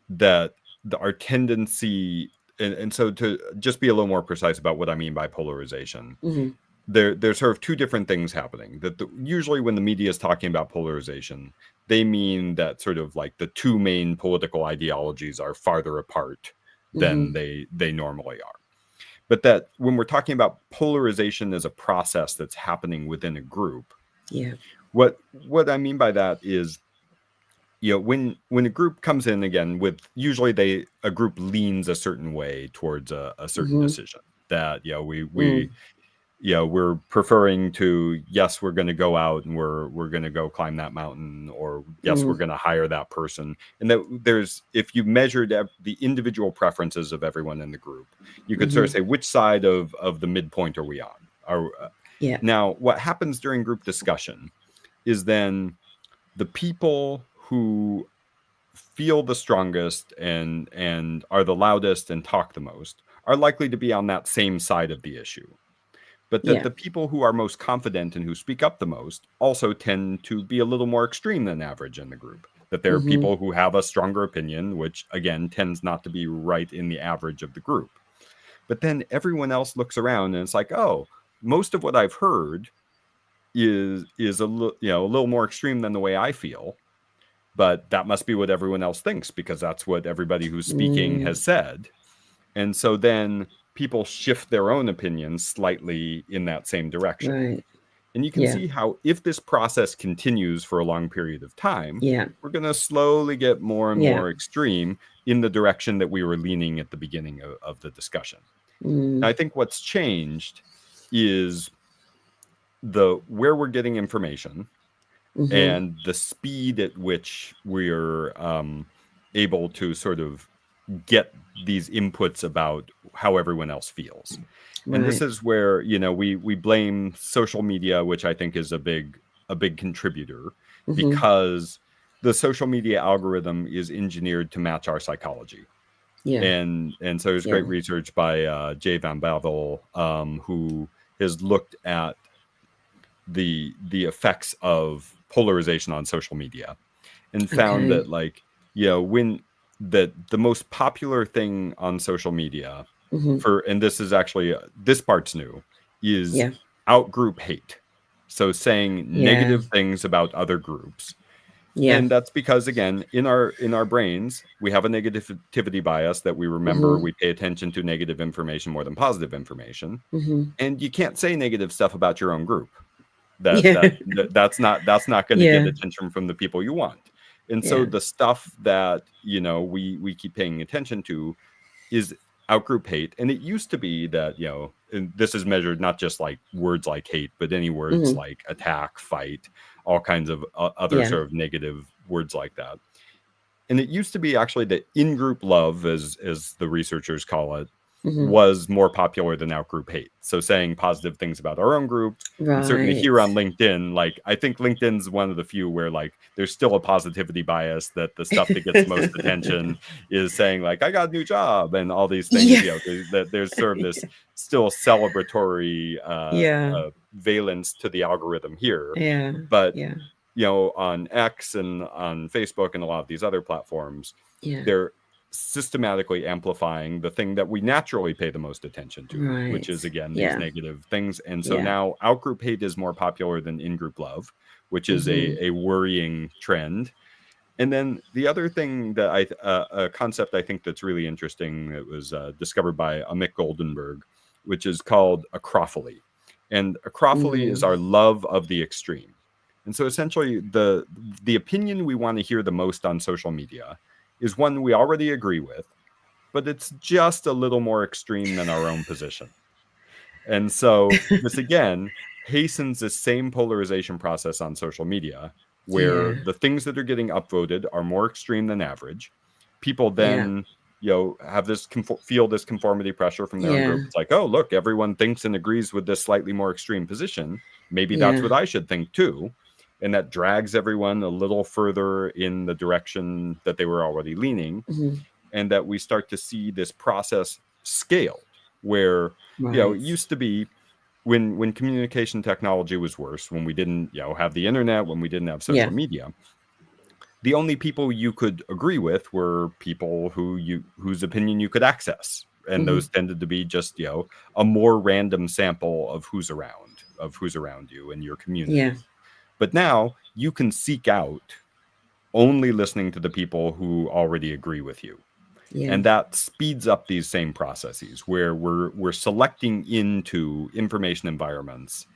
That our tendency, and so, to just be a little more precise about what I mean by polarization, Mm-hmm. there's sort of two different things happening. That usually when the media is talking about polarization, they mean that sort of like the two main political ideologies are farther apart Mm-hmm. than they normally are. But that when we're talking about polarization as a process that's happening within a group, Yeah. what I mean by that is, you know, when a group comes in, again, with usually a group leans a certain way towards a certain Mm-hmm. decision, that, you know, we're preferring to, yes, we're going to go out and we're going to go climb that mountain, or yes, we're going to hire that person. And that there's, if you measured the individual preferences of everyone in the group, you could sort Mm-hmm. of say, which side of the midpoint are we on? Yeah. Now, what happens during group discussion is then the people who feel the strongest and are the loudest and talk the most are likely to be on that same side of the issue. But that Yeah. the people who are most confident and who speak up the most also tend to be a little more extreme than average in the group. That there are Mm-hmm. people who have a stronger opinion, which again tends not to be right in the average of the group. But then everyone else looks around and it's like, oh, most of what I've heard is a little more extreme than the way I feel. But that must be what everyone else thinks, because that's what everybody who's speaking Mm. has said. And so then people shift their own opinions slightly in that same direction. Right. And you can Yeah. see how, if this process continues for a long period of time, Yeah. we're going to slowly get more and Yeah. more extreme in the direction that we were leaning at the beginning of the discussion. Mm. Now, I think what's changed is where we're getting information Mm-hmm. and the speed at which we're able to sort of get these inputs about how everyone else feels. And this Right. is where, you know, we blame social media, which I think is a big contributor, Mm-hmm. because the social media algorithm is engineered to match our psychology. Yeah. And so there's Yeah. great research by Jay Van Bavel, who has looked at the effects of polarization on social media, and found Okay. that, like, you know, when the most popular thing on social media, Mm-hmm. and this is actually, this part's new, is Yeah. out group hate. So saying Yeah. negative things about other groups. Yeah. And that's because, again, in our brains, we have a negativity bias that we remember. We pay attention to negative information more than positive information. And you can't say negative stuff about your own group. Yeah. That's not going to get attention from the people you want. And so the stuff that, you know, we keep paying attention to is outgroup hate. And it used to be that, you know, and this is measured not just like words like hate, but any words like attack, fight, all kinds of other sort of negative words like that. And it used to be actually that in-group love, as the researchers call it, was more popular than out-group hate. So saying positive things about our own group, and certainly here on LinkedIn, like I think LinkedIn's one of the few where like there's still a positivity bias that the stuff that gets most attention is saying like, I got a new job and all these things. You know, there's sort of this still celebratory valence to the algorithm here. But you know, on X and on Facebook and a lot of these other platforms, they're systematically amplifying the thing that we naturally pay the most attention to, which is, again, these negative things. And so now out-group hate is more popular than in-group love, which is a worrying trend. And then the other thing that a concept I think that's really interesting that was discovered by Amit Goldenberg, which is called acrophily. And acrophily is our love of the extreme. And so essentially the opinion we want to hear the most on social media is one we already agree with, but it's just a little more extreme than our own position. And so this, again, hastens the same polarization process on social media, where the things that are getting upvoted are more extreme than average. People then, you know, have this feel this conformity pressure from their own group. It's like, oh, look, everyone thinks and agrees with this slightly more extreme position. Maybe that's what I should think too. And that drags everyone a little further in the direction that they were already leaning. And that we start to see this process scaled, where, you know, it used to be when communication technology was worse, when we didn't, you know, have the internet, when we didn't have social media, the only people you could agree with were people whose opinion you could access. And those tended to be just, you know, a more random sample of who's around you in your community. But now you can seek out only listening to the people who already agree with you. And that speeds up these same processes where we're selecting into information environments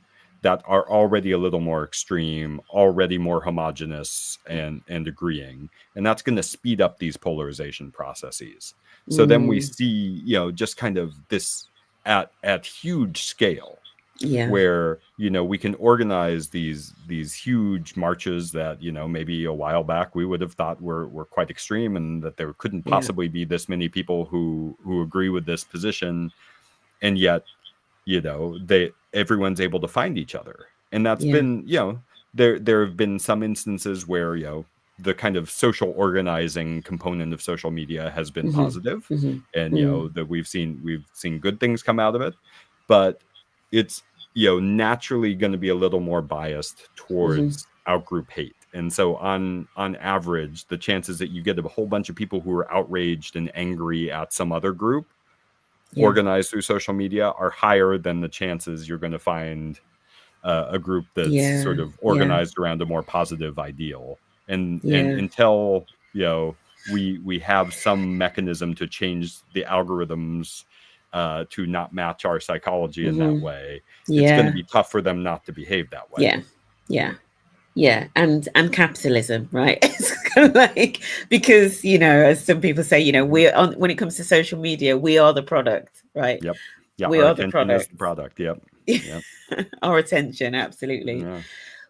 that are already a little more extreme, already more homogenous and agreeing. And that's going to speed up these polarization processes. So then we see, you know, just kind of this at huge scale. Where, you know, we can organize these huge marches that, you know, maybe a while back we would have thought were quite extreme, and that there couldn't possibly be this many people who agree with this position, and yet, you know, everyone's able to find each other. And that's been, you know, there have been some instances where, you know, the kind of social organizing component of social media has been positive, and you know, that we've seen good things come out of it, but it's, you know, naturally going to be a little more biased towards outgroup hate. And so on average, the chances that you get a whole bunch of people who are outraged and angry at some other group organized through social media are higher than the chances you're going to find a group that's sort of organized around a more positive ideal. And until, you know, we have some mechanism to change the algorithms to not match our psychology in that way, it's going to be tough for them not to behave that way. And capitalism, right? It's kind of like, because, you know, as some people say, you know, when it comes to social media, we are the product, right? We are the product. Is the product. Our attention, absolutely.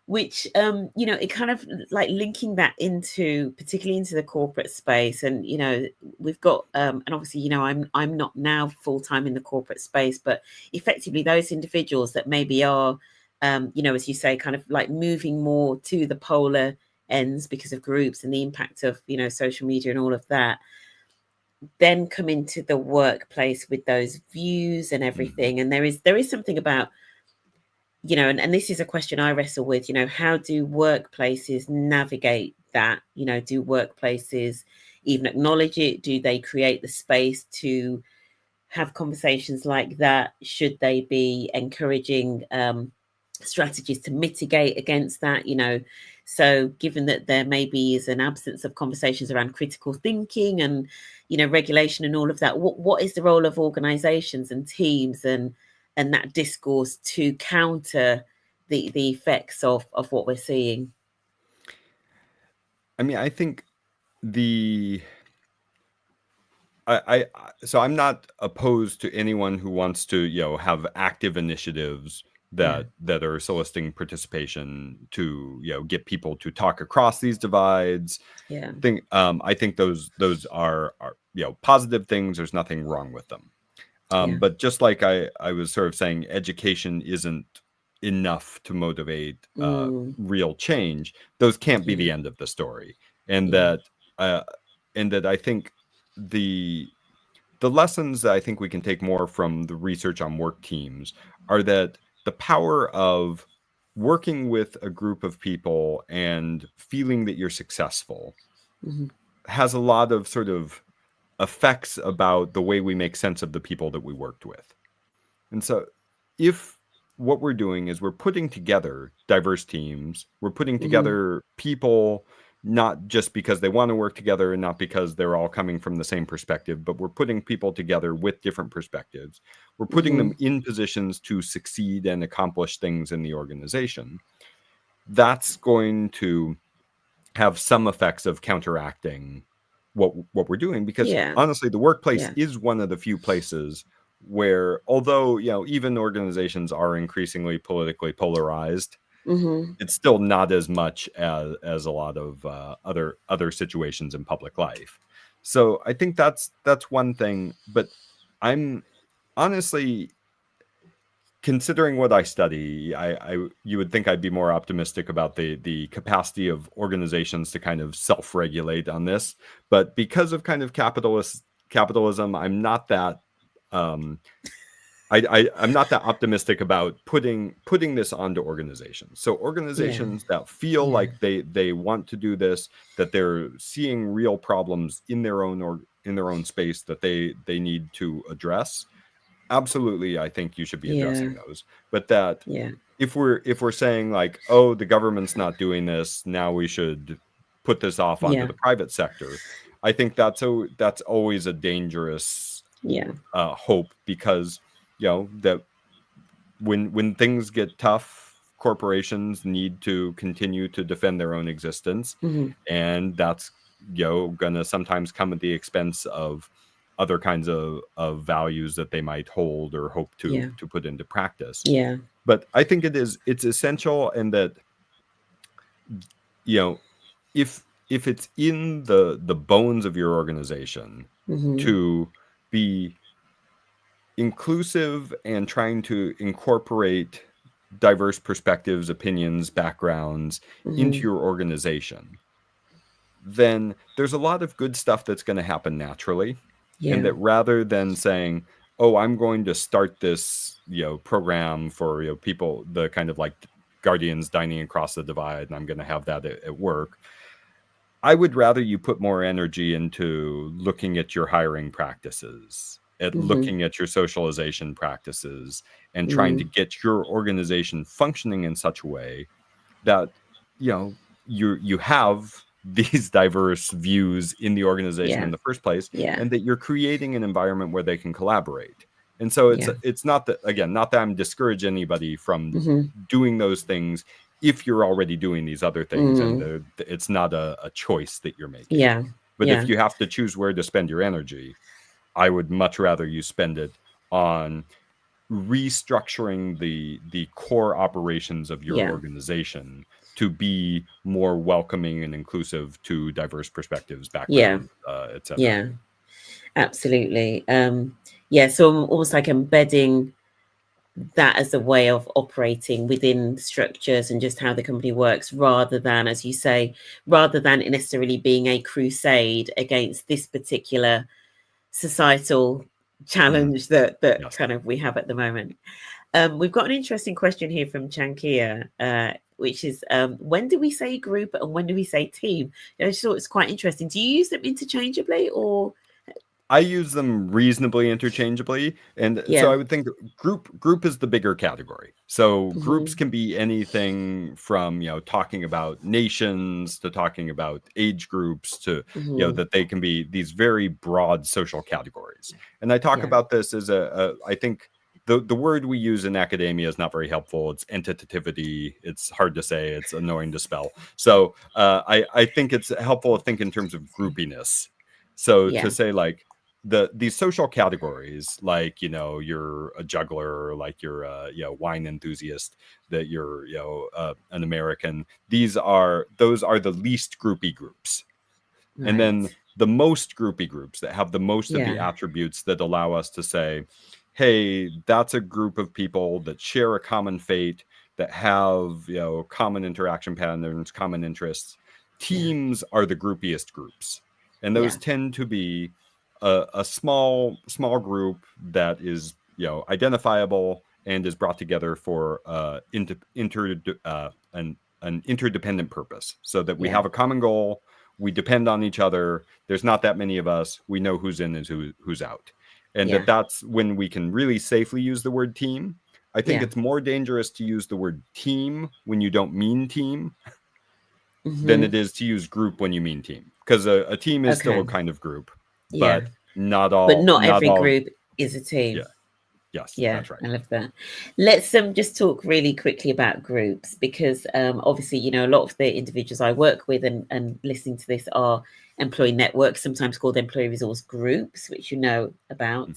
Which, you know, it kind of like linking that particularly into the corporate space. And, you know, we've got, and obviously, you know, I'm not now full-time in the corporate space, but effectively those individuals that maybe are, you know, as you say, kind of like moving more to the polar ends because of groups and the impact of, you know, social media and all of that, then come into the workplace with those views and everything. And there is something about, you know, and this is a question I wrestle with, you know, how do workplaces navigate that? You know, do workplaces even acknowledge it? Do they create the space to have conversations like that? Should they be encouraging strategies to mitigate against that? You know, So given that there maybe is an absence of conversations around critical thinking and, regulation and all of that, what is the role of organizations and teams and that discourse to counter the effects of what we're seeing? I mean, I think so I'm not opposed to anyone who wants to, have active initiatives that are soliciting participation to, get people to talk across these divides. Yeah. I think those are positive things. There's nothing wrong with them. But just like I was sort of saying, education isn't enough to motivate real change. Those can't be the end of the story, and that I think the lessons that I think we can take more from the research on work teams are that the power of working with a group of people and feeling that you're successful has a lot of sort of effects about the way we make sense of the people that we worked with. And so if what we're doing is we're putting together diverse teams, we're putting together people not just because they want to work together and not because they're all coming from the same perspective, but we're putting people together with different perspectives. We're putting them in positions to succeed and accomplish things in the organization. That's going to have some effects of counteracting what we're doing, because honestly, the workplace is one of the few places where, although even organizations are increasingly politically polarized, it's still not as much as a lot of other situations in public life. So I think that's one thing. But I'm honestly, considering what I study, you would think I'd be more optimistic about the capacity of organizations to kind of self-regulate on this. But because of kind of capitalism, I'm not that I'm not that optimistic about putting this onto organizations. So organizations that feel like they want to do this, that they're seeing real problems in their own space that they need to address. Absolutely, I think you should be addressing those. But that if we're saying like, oh, the government's not doing this, now we should put this off onto the private sector, I think that's always a dangerous hope, because that when things get tough, corporations need to continue to defend their own existence, and that's gonna sometimes come at the expense of other kinds of values that they might hold or hope to put into practice. But I think it's essential, and that if it's in the bones of your organization to be inclusive and trying to incorporate diverse perspectives, opinions, backgrounds into your organization, then there's a lot of good stuff that's going to happen naturally. And that rather than saying, oh, I'm going to start this, program for, people, the kind of like guardians dining across the divide, and I'm going to have that at work. I would rather you put more energy into looking at your hiring practices, at looking at your socialization practices, and trying to get your organization functioning in such a way that you have these diverse views in the organization in the first place, and that you're creating an environment where they can collaborate. And so it's not that I'm discouraging anybody from doing those things if you're already doing these other things, and it's not a choice that you're making. But if you have to choose where to spend your energy, I would much rather you spend it on restructuring the core operations of your organization to be more welcoming and inclusive to diverse perspectives, backgrounds, etc. Yeah, absolutely. So almost like embedding that as a way of operating within structures and just how the company works, rather than, as you say, rather than necessarily being a crusade against this particular societal challenge that kind of we have at the moment. We've got an interesting question here from Chankia, which is, when do we say group and when do we say team? I just thought it's quite interesting. Do you use them interchangeably, or I use them reasonably interchangeably, and so Yeah. I would think group is the bigger category. So groups Mm-hmm. can be anything from talking about nations to talking about age groups to Mm-hmm. that they can be these very broad social categories. And I talk Yeah. about this as I think the word we use in academia is not very helpful. It's entitativity. It's hard to say. It's annoying to spell. So I think it's helpful to think in terms of groupiness. So to Yeah. say like these social categories, like you're a juggler, like you're a wine enthusiast, that you're an American. Those are the least groupy groups, and then Right. the most groupy groups that have the most of the Yeah. attributes that allow us to say, hey, that's a group of people that share a common fate, that have common interaction patterns, common interests. Yeah. Teams are the groupiest groups, and those Yeah. tend to be a small group that is identifiable and is brought together for an interdependent purpose, so that we Yeah. have a common goal. We depend on each other. There's not that many of us. We know who's in and who's out. And Yeah. that's when we can really safely use the word team. I think Yeah. it's more dangerous to use the word team when you don't mean team than Mm-hmm. it is to use group when you mean team. Because a team is still a Okay. kind of group, Yeah. but not But all, not not every all. group is a team. Yeah. Yes, Yeah, that's right. I love that. Let's just talk really quickly about groups, because obviously, a lot of the individuals I work with and listening to this are employee networks, sometimes called employee resource groups, which about.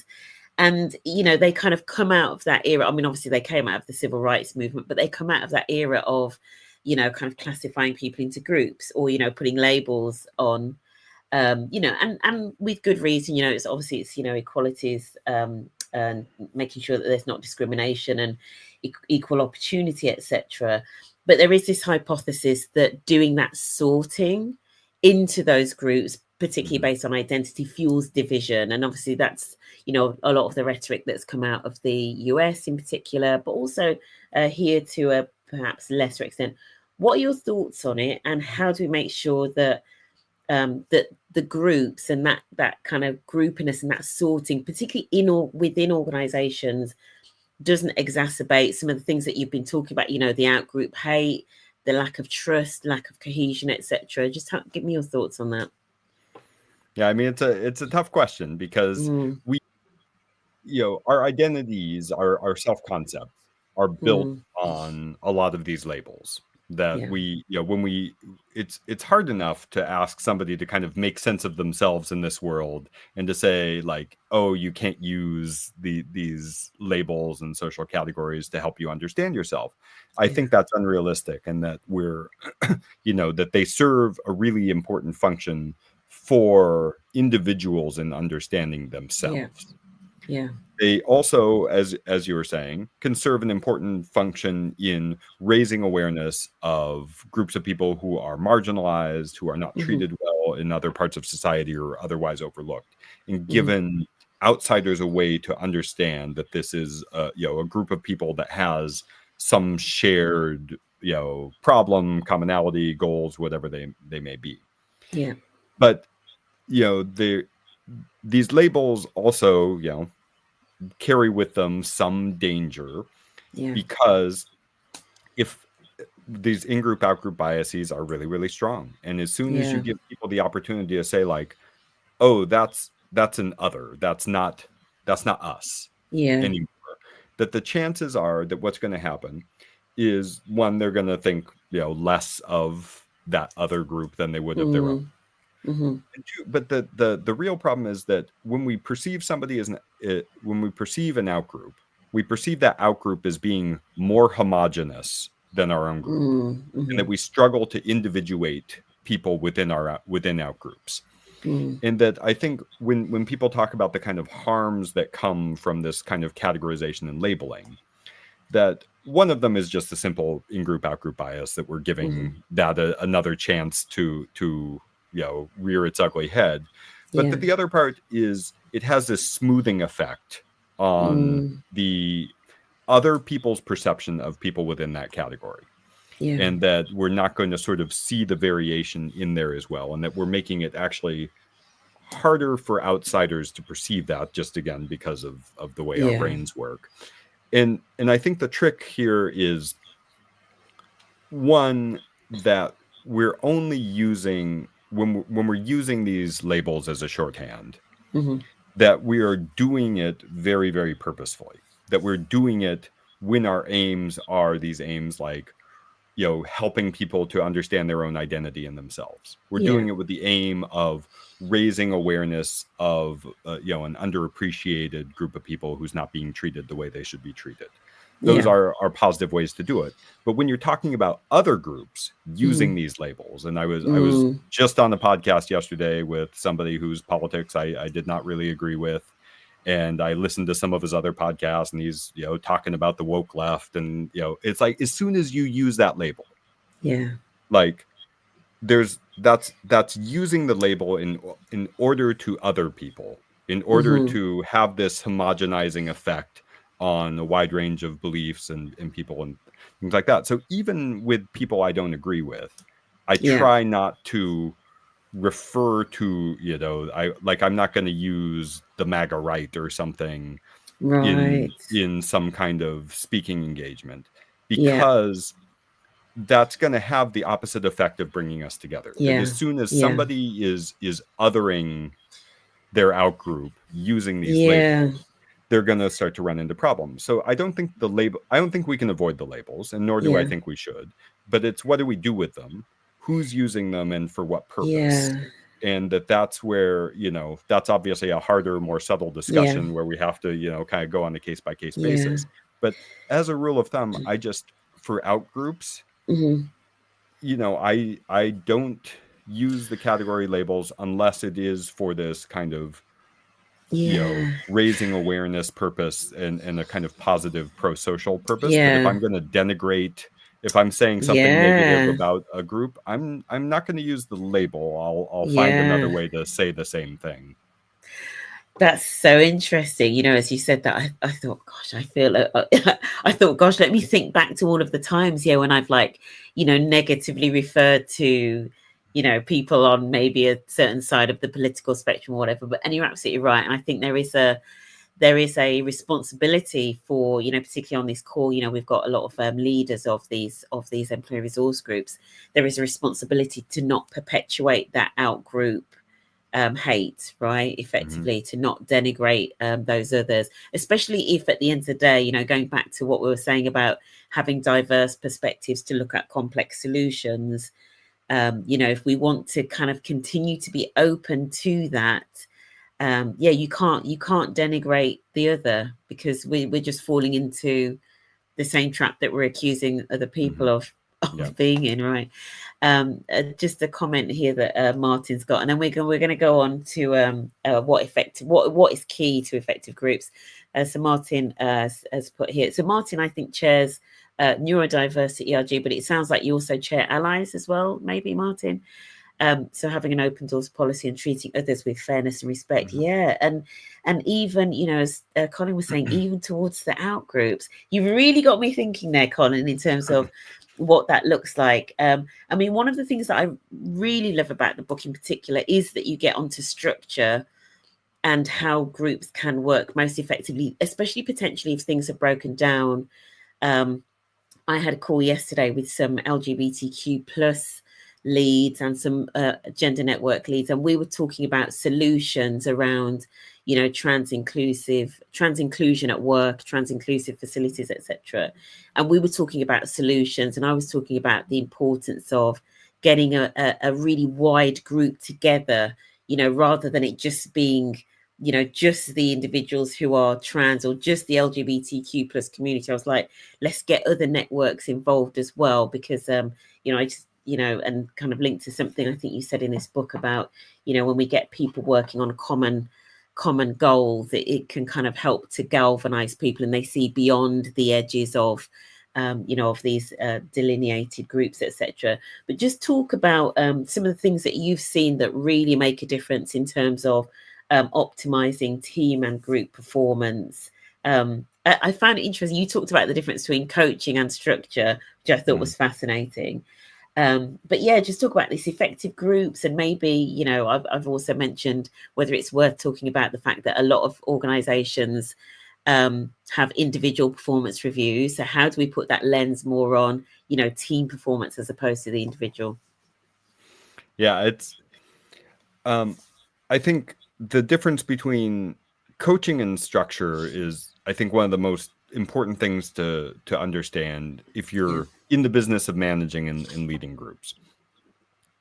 And they kind of come out of that era. I mean, obviously they came out of the civil rights movement, but they come out of that era of kind of classifying people into groups, or putting labels on, and with good reason. It's obviously equalities, and making sure that there's not discrimination and equal opportunity, etc. But there is this hypothesis that doing that sorting into those groups, particularly based on identity, fuels division. And obviously that's a lot of the rhetoric that's come out of the US in particular, but also here to a perhaps lesser extent. What are your thoughts on it, and how do we make sure that that the groups and that kind of groupiness and that sorting, particularly within organizations, doesn't exacerbate some of the things that you've been talking about, the out-group hate, the lack of trust, lack of cohesion, etc. Just give me your thoughts on that. Yeah, I mean, it's a tough question, because Mm, we, our identities, our self-concepts are built mm, on a lot of these labels that yeah, we, when we, it's hard enough to ask somebody to kind of make sense of themselves in this world, and to say like, oh, you can't use these labels and social categories to help you understand yourself. I yeah, think that's unrealistic, and that we're, that they serve a really important function for individuals in understanding yeah, themselves. yeah. They also, as you were saying, can serve an important function in raising awareness of groups of people who are marginalized, who are not Mm-hmm, treated well in other parts of society, or otherwise overlooked, and mm-hmm, given outsiders a way to understand that this is a group of people that has some shared problem, commonality, goals, whatever they may be. yeah, But these labels also carry with them some danger, yeah, because if these in-group out-group biases are really, really strong, and as soon as you yeah, give people the opportunity to say like, oh, that's an other, that's not us yeah, anymore, that the chances are that what's going to happen is, one, they're going to think less of that other group than they would of their own. mm, mm-hmm, And but the real problem is that when we perceive somebody as when we perceive an outgroup, we perceive that outgroup as being more homogenous than our own group, and mm-hmm, that we struggle to individuate people within outgroups. mm, And that I think when people talk about the kind of harms that come from this kind of categorization and labeling, that one of them is just a simple in-group out-group bias, that we're mm-hmm, giving that another chance to rear its ugly head. But yeah, that the other part is, it has this smoothing effect on mm, the other people's perception of people within that category, yeah, and that we're not going to sort of see the variation in there as well, and that we're making it actually harder for outsiders to perceive that, just again because of the way our Yeah. brains work. And I think the trick here is, one, that we're only using, when we're using these labels as a shorthand, that we are doing it very, very purposefully, that we're doing it when our aims are these aims like, you know, helping people to understand their own identity in themselves. We're doing it with the aim of raising awareness of, you know, an underappreciated group of people who's not being treated the way they should be treated. Those are positive ways to do it. But when you're talking about other groups using these labels, and I was just on a podcast yesterday with somebody whose politics I did not really agree with, and I listened to some of his other podcasts, and he's, you know, talking about the woke left, and, you know, it's like, as soon as you use that label, like, that's using the label in order to other people, in order to have this homogenizing effect on a wide range of beliefs and people and things like that. So even with people I don't agree with, I try not to refer to, you know, I'm not going to use the MAGA right or something in some kind of speaking engagement, because that's going to have the opposite effect of bringing us together. That as soon as somebody is othering their outgroup using these labels, they're going to start to run into problems. So I don't think we can avoid the labels, and nor do I think we should, but it's, what do we do with them? Who's using them and for what purpose? And that's where, you know, that's obviously a harder, more subtle discussion where we have to, you know, kind of go on a case by case basis. But as a rule of thumb, for outgroups, you know, I don't use the category labels unless it is for this kind of, you know, raising awareness purpose and a kind of positive pro-social purpose. But if I'm going to denigrate, if I'm saying something negative about a group, I'm not going to use the label. I'll find another way to say the same thing. That's so interesting. You know, as you said that, I thought, gosh, I thought, gosh, let me think back to all of the times, when I've, like, you know, negatively referred to, you know, people on maybe a certain side of the political spectrum or whatever. But, and you're absolutely right. And I think there is a responsibility for, you know, particularly on this call, you know, we've got a lot of leaders of these employee resource groups. There is a responsibility to not perpetuate that out-group hate, right? Effectively, to not denigrate those others, especially if at the end of the day, you know, going back to what we were saying about having diverse perspectives to look at complex solutions, you know, if we want to kind of continue to be open to that, you can't denigrate the other, because we're just falling into the same trap that we're accusing other people of being in, right? Just a comment here that Martin's got, and then we're going to go on to what is key to effective groups. So Martin has put here. So Martin, I think, chairs neurodiversity ERG, but it sounds like you also chair allies as well, maybe, Martin. So having an open doors policy and treating others with fairness and respect. And even, you know, as Colin was saying, even towards the out groups, you've really got me thinking there, Colin, in terms of what that looks like. I mean, one of the things that I really love about the book in particular is that you get onto structure and how groups can work most effectively, especially potentially if things are broken down. I had a call yesterday with some LGBTQ plus leads and some gender network leads, and we were talking about solutions around, you know, trans inclusion at work, trans inclusive facilities, etc. And we were talking about solutions, and I was talking about the importance of getting a really wide group together, you know, rather than it just being, you know, just the individuals who are trans or just the LGBTQ plus community. I was like, let's get other networks involved as well, because you know, I just, you know, and kind of linked to something I think you said in this book about, you know, when we get people working on common goals, it can kind of help to galvanize people, and they see beyond the edges of you know, of these delineated groups, etc. But just talk about some of the things that you've seen that really make a difference in terms of optimizing team and group performance. I found it interesting. You talked about the difference between coaching and structure, which I thought was fascinating. But yeah, just talk about these effective groups, and maybe, you know, I've also mentioned whether it's worth talking about the fact that a lot of organizations have individual performance reviews. So how do we put that lens more on, you know, team performance as opposed to the individual? Yeah, it's I think the difference between coaching and structure is, I think, one of the most important things to understand if you're in the business of managing and leading groups.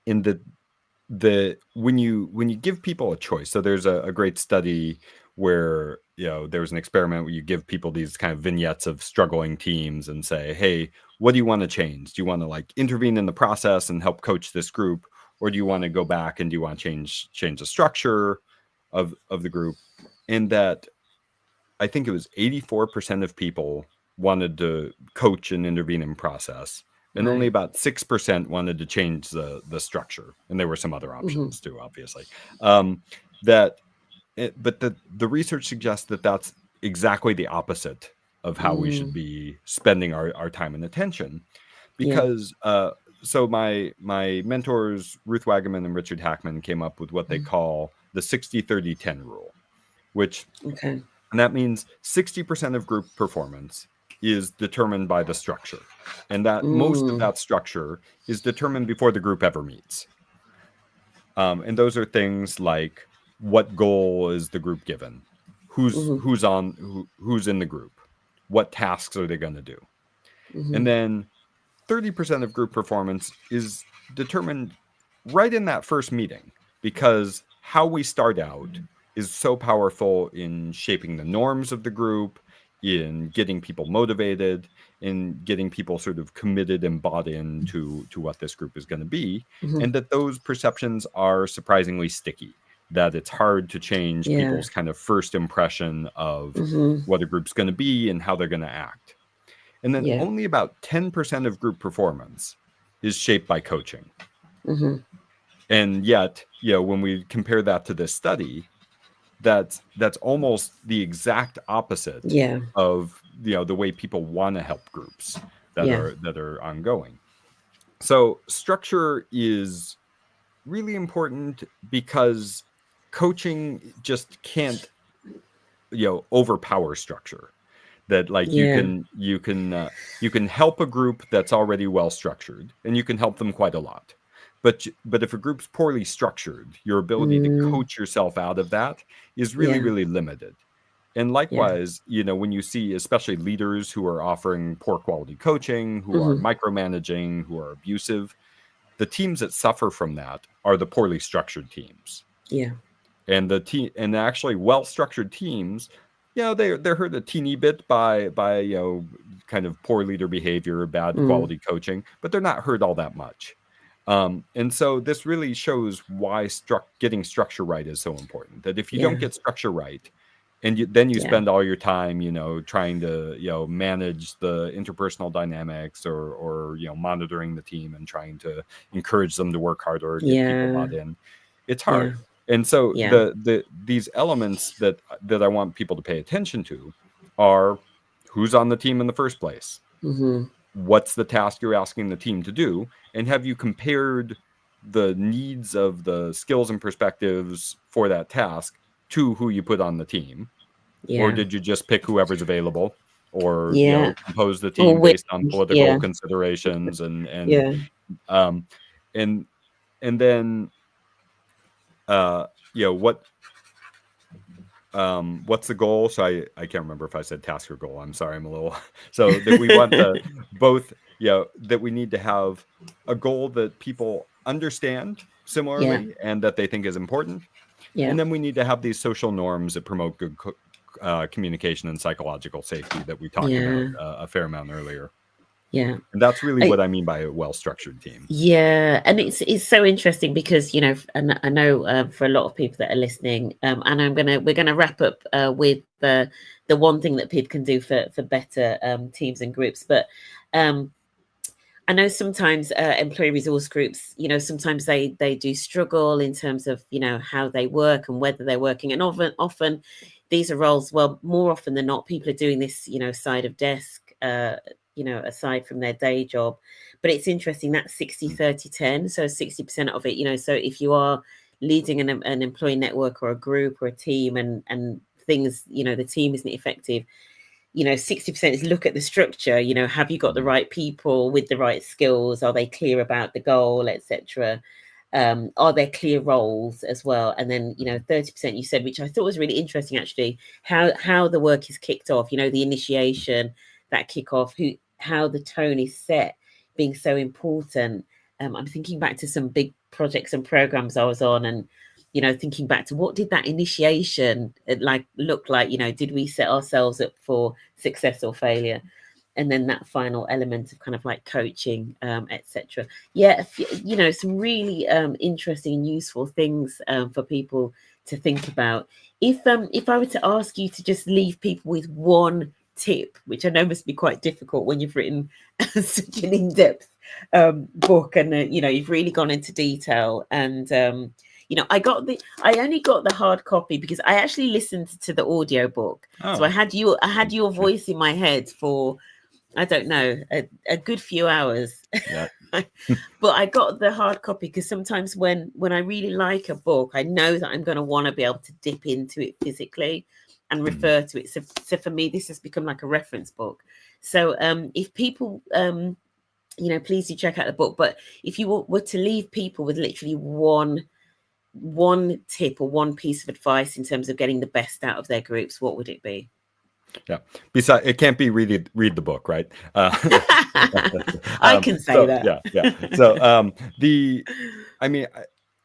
In the when you give people a choice, so there's a great study where, you know, there was an experiment where you give people these kind of vignettes of struggling teams and say, hey, what do you want to change? Do you want to like intervene in the process and help coach this group, or do you want to go back and do you want to change the structure of the group? And that, I think it was 84% of people wanted to coach and intervene in process, and only about 6% wanted to change the structure. And there were some other options too, obviously. But the research suggests that that's exactly the opposite of how we should be spending our time and attention, because so my mentors Ruth Wagaman and Richard Hackman came up with what they call the 60-30-10 rule, which and that means 60% of group performance is determined by the structure, and that most of that structure is determined before the group ever meets. And those are things like, what goal is the group given, who's in the group, what tasks are they going to do, and then 30% of group performance is determined right in that first meeting, because how we start out is so powerful in shaping the norms of the group, in getting people motivated, in getting people sort of committed and bought into what this group is going to be, and that those perceptions are surprisingly sticky, that it's hard to change people's kind of first impression of what a group's going to be and how they're going to act. And then only about 10% of group performance is shaped by coaching. And yet, you know, when we compare that to this study, that's almost the exact opposite of, you know, the way people want to help groups that are ongoing. So structure is really important, because coaching just can't, you know, overpower structure. That like you can help a group that's already well structured, and you can help them quite a lot. But if a group's poorly structured, your ability to coach yourself out of that is really, really limited. And likewise, you know, when you see especially leaders who are offering poor quality coaching, who are micromanaging, who are abusive, the teams that suffer from that are the poorly structured teams. And actually well-structured teams, you know, they're hurt a teeny bit by you know, kind of poor leader behavior, bad quality coaching, but they're not hurt all that much. And so this really shows why getting structure right is so important. That if you don't get structure right, and then you spend all your time, you know, trying to, you know, manage the interpersonal dynamics, or you know, monitoring the team and trying to encourage them to work harder, get people bought in, it's hard. And so these elements that I want people to pay attention to are: who's on the team in the first place? What's the task you're asking the team to do? And have you compared the needs of the skills and perspectives for that task to who you put on the team? Or did you just pick whoever's available, or you know, compose the team based on political considerations and then you know, what's the goal? So I can't remember if I said task or goal. I'm sorry, I'm a little so that we want to both, you know, that we need to have a goal that people understand similarly and that they think is important. And then we need to have these social norms that promote good communication and psychological safety that we talked about a fair amount earlier. And that's really what I mean by a well-structured team. And it's so interesting because, you know, and I know for a lot of people that are listening, and we're gonna wrap up with the one thing that people can do for better teams and groups. But I know sometimes employee resource groups, you know, sometimes they do struggle in terms of, you know, how they work and whether they're working. And often these are roles, well, more often than not, people are doing this, you know, side of desk aside from their day job. But it's interesting, that 60-30-10. So 60% of it, so if you are leading an employee network or a group or a team, and things, the team isn't effective, 60% is look at the structure. Have you got the right people with the right skills? Are they clear about the goal, etc.? Are there clear roles as well? And then 30% you said, which I thought was really interesting actually, how the work is kicked off, the initiation, that kickoff, how the tone is set, being so important. I'm thinking back to some big projects and programs I was on, and thinking back to what did that initiation look like? Did we set ourselves up for success or failure? And then that final element of kind of like coaching, etc. Yeah, some really interesting and useful things for people to think about. If I were to ask you to just leave people with one tip, which I know must be quite difficult when you've written such an in-depth book, and you've really gone into detail, and I only got the hard copy because I actually listened to the audio book. So I had your voice in my head for, I don't know, a good few hours. Yeah. But I got the hard copy because sometimes when I really like a book, I know that I'm going to want to be able to dip into it physically and refer to it. So for me, this has become like a reference book. So if people, please do check out the book. But if you were to leave people with literally one tip or one piece of advice in terms of getting the best out of their groups, what would it be? Yeah. Besides, it can't be read the book, right? I can say that. Yeah. So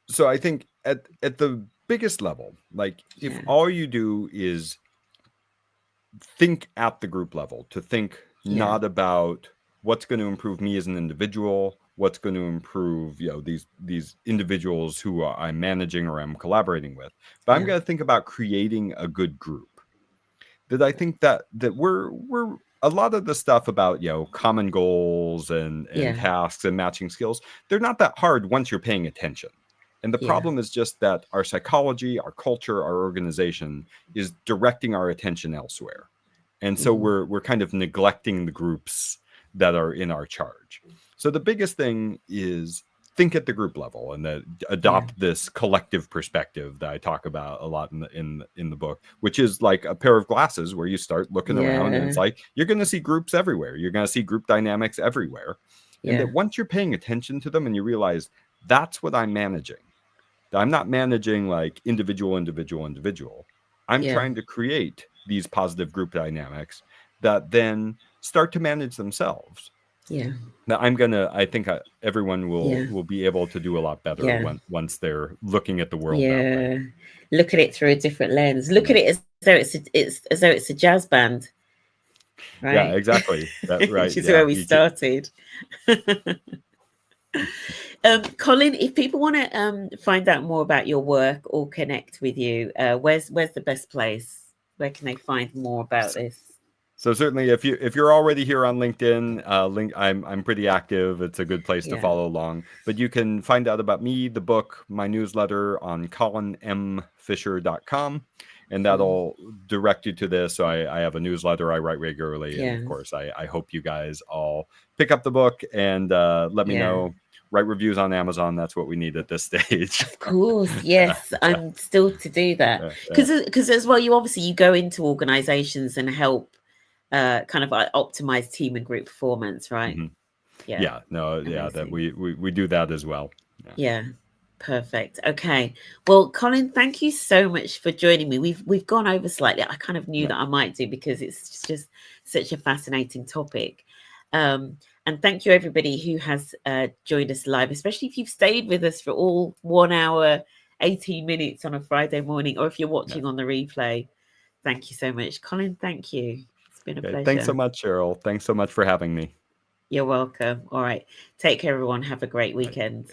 so I think at the biggest level, like if all you do is think at the group level, to think not about what's going to improve me as an individual, what's going to improve these individuals who I'm managing or I'm collaborating with, but I'm going to think about creating a good group. That I think that we're a lot of the stuff about common goals and tasks and matching skills, they're not that hard once you're paying attention. And the problem is just that our psychology, our culture, our organization is directing our attention elsewhere. And so we're kind of neglecting the groups that are in our charge. So the biggest thing is think at the group level and adopt this collective perspective that I talk about a lot in the book, which is like a pair of glasses where you start looking around and it's like you're going to see groups everywhere. You're going to see group dynamics everywhere. And that once you're paying attention to them and you realize that's what I'm managing. I'm not managing like individual. I'm trying to create these positive group dynamics that then start to manage themselves. Now I think everyone will be able to do a lot better once they're looking at the world that way. Look at it through a different lens. Look at it as though it's a jazz band. Right? Yeah, exactly. Right. Which is where we started. Colin, if people want to find out more about your work or connect with you, where's the best place? Where can they find more about this? So certainly, if you're already here on LinkedIn, I'm pretty active. It's a good place to follow along. But you can find out about me, the book, my newsletter on colinmfisher.com, and that'll direct you to this. So I have a newsletter I write regularly, and of course, I hope you guys all pick up the book and let me know. Write reviews on Amazon. That's what we need at this stage. Of course, yes. I'm still to do that because as well, you go into organizations and help kind of optimize team and group performance, right? That we do that as well. Perfect. Okay, well, Colin, thank you so much for joining me. We've gone over slightly. I kind of knew that I might do because it's just such a fascinating topic. And thank you everybody who has joined us live, especially if you've stayed with us for all 1 hour 18 minutes on a Friday morning, or if you're watching on the replay. Thank you so much, Colin. Thank you. It's been a pleasure. Thanks so much, Cheryl. Thanks so much for having me. You're welcome. All right. Take care, everyone. Have a great weekend.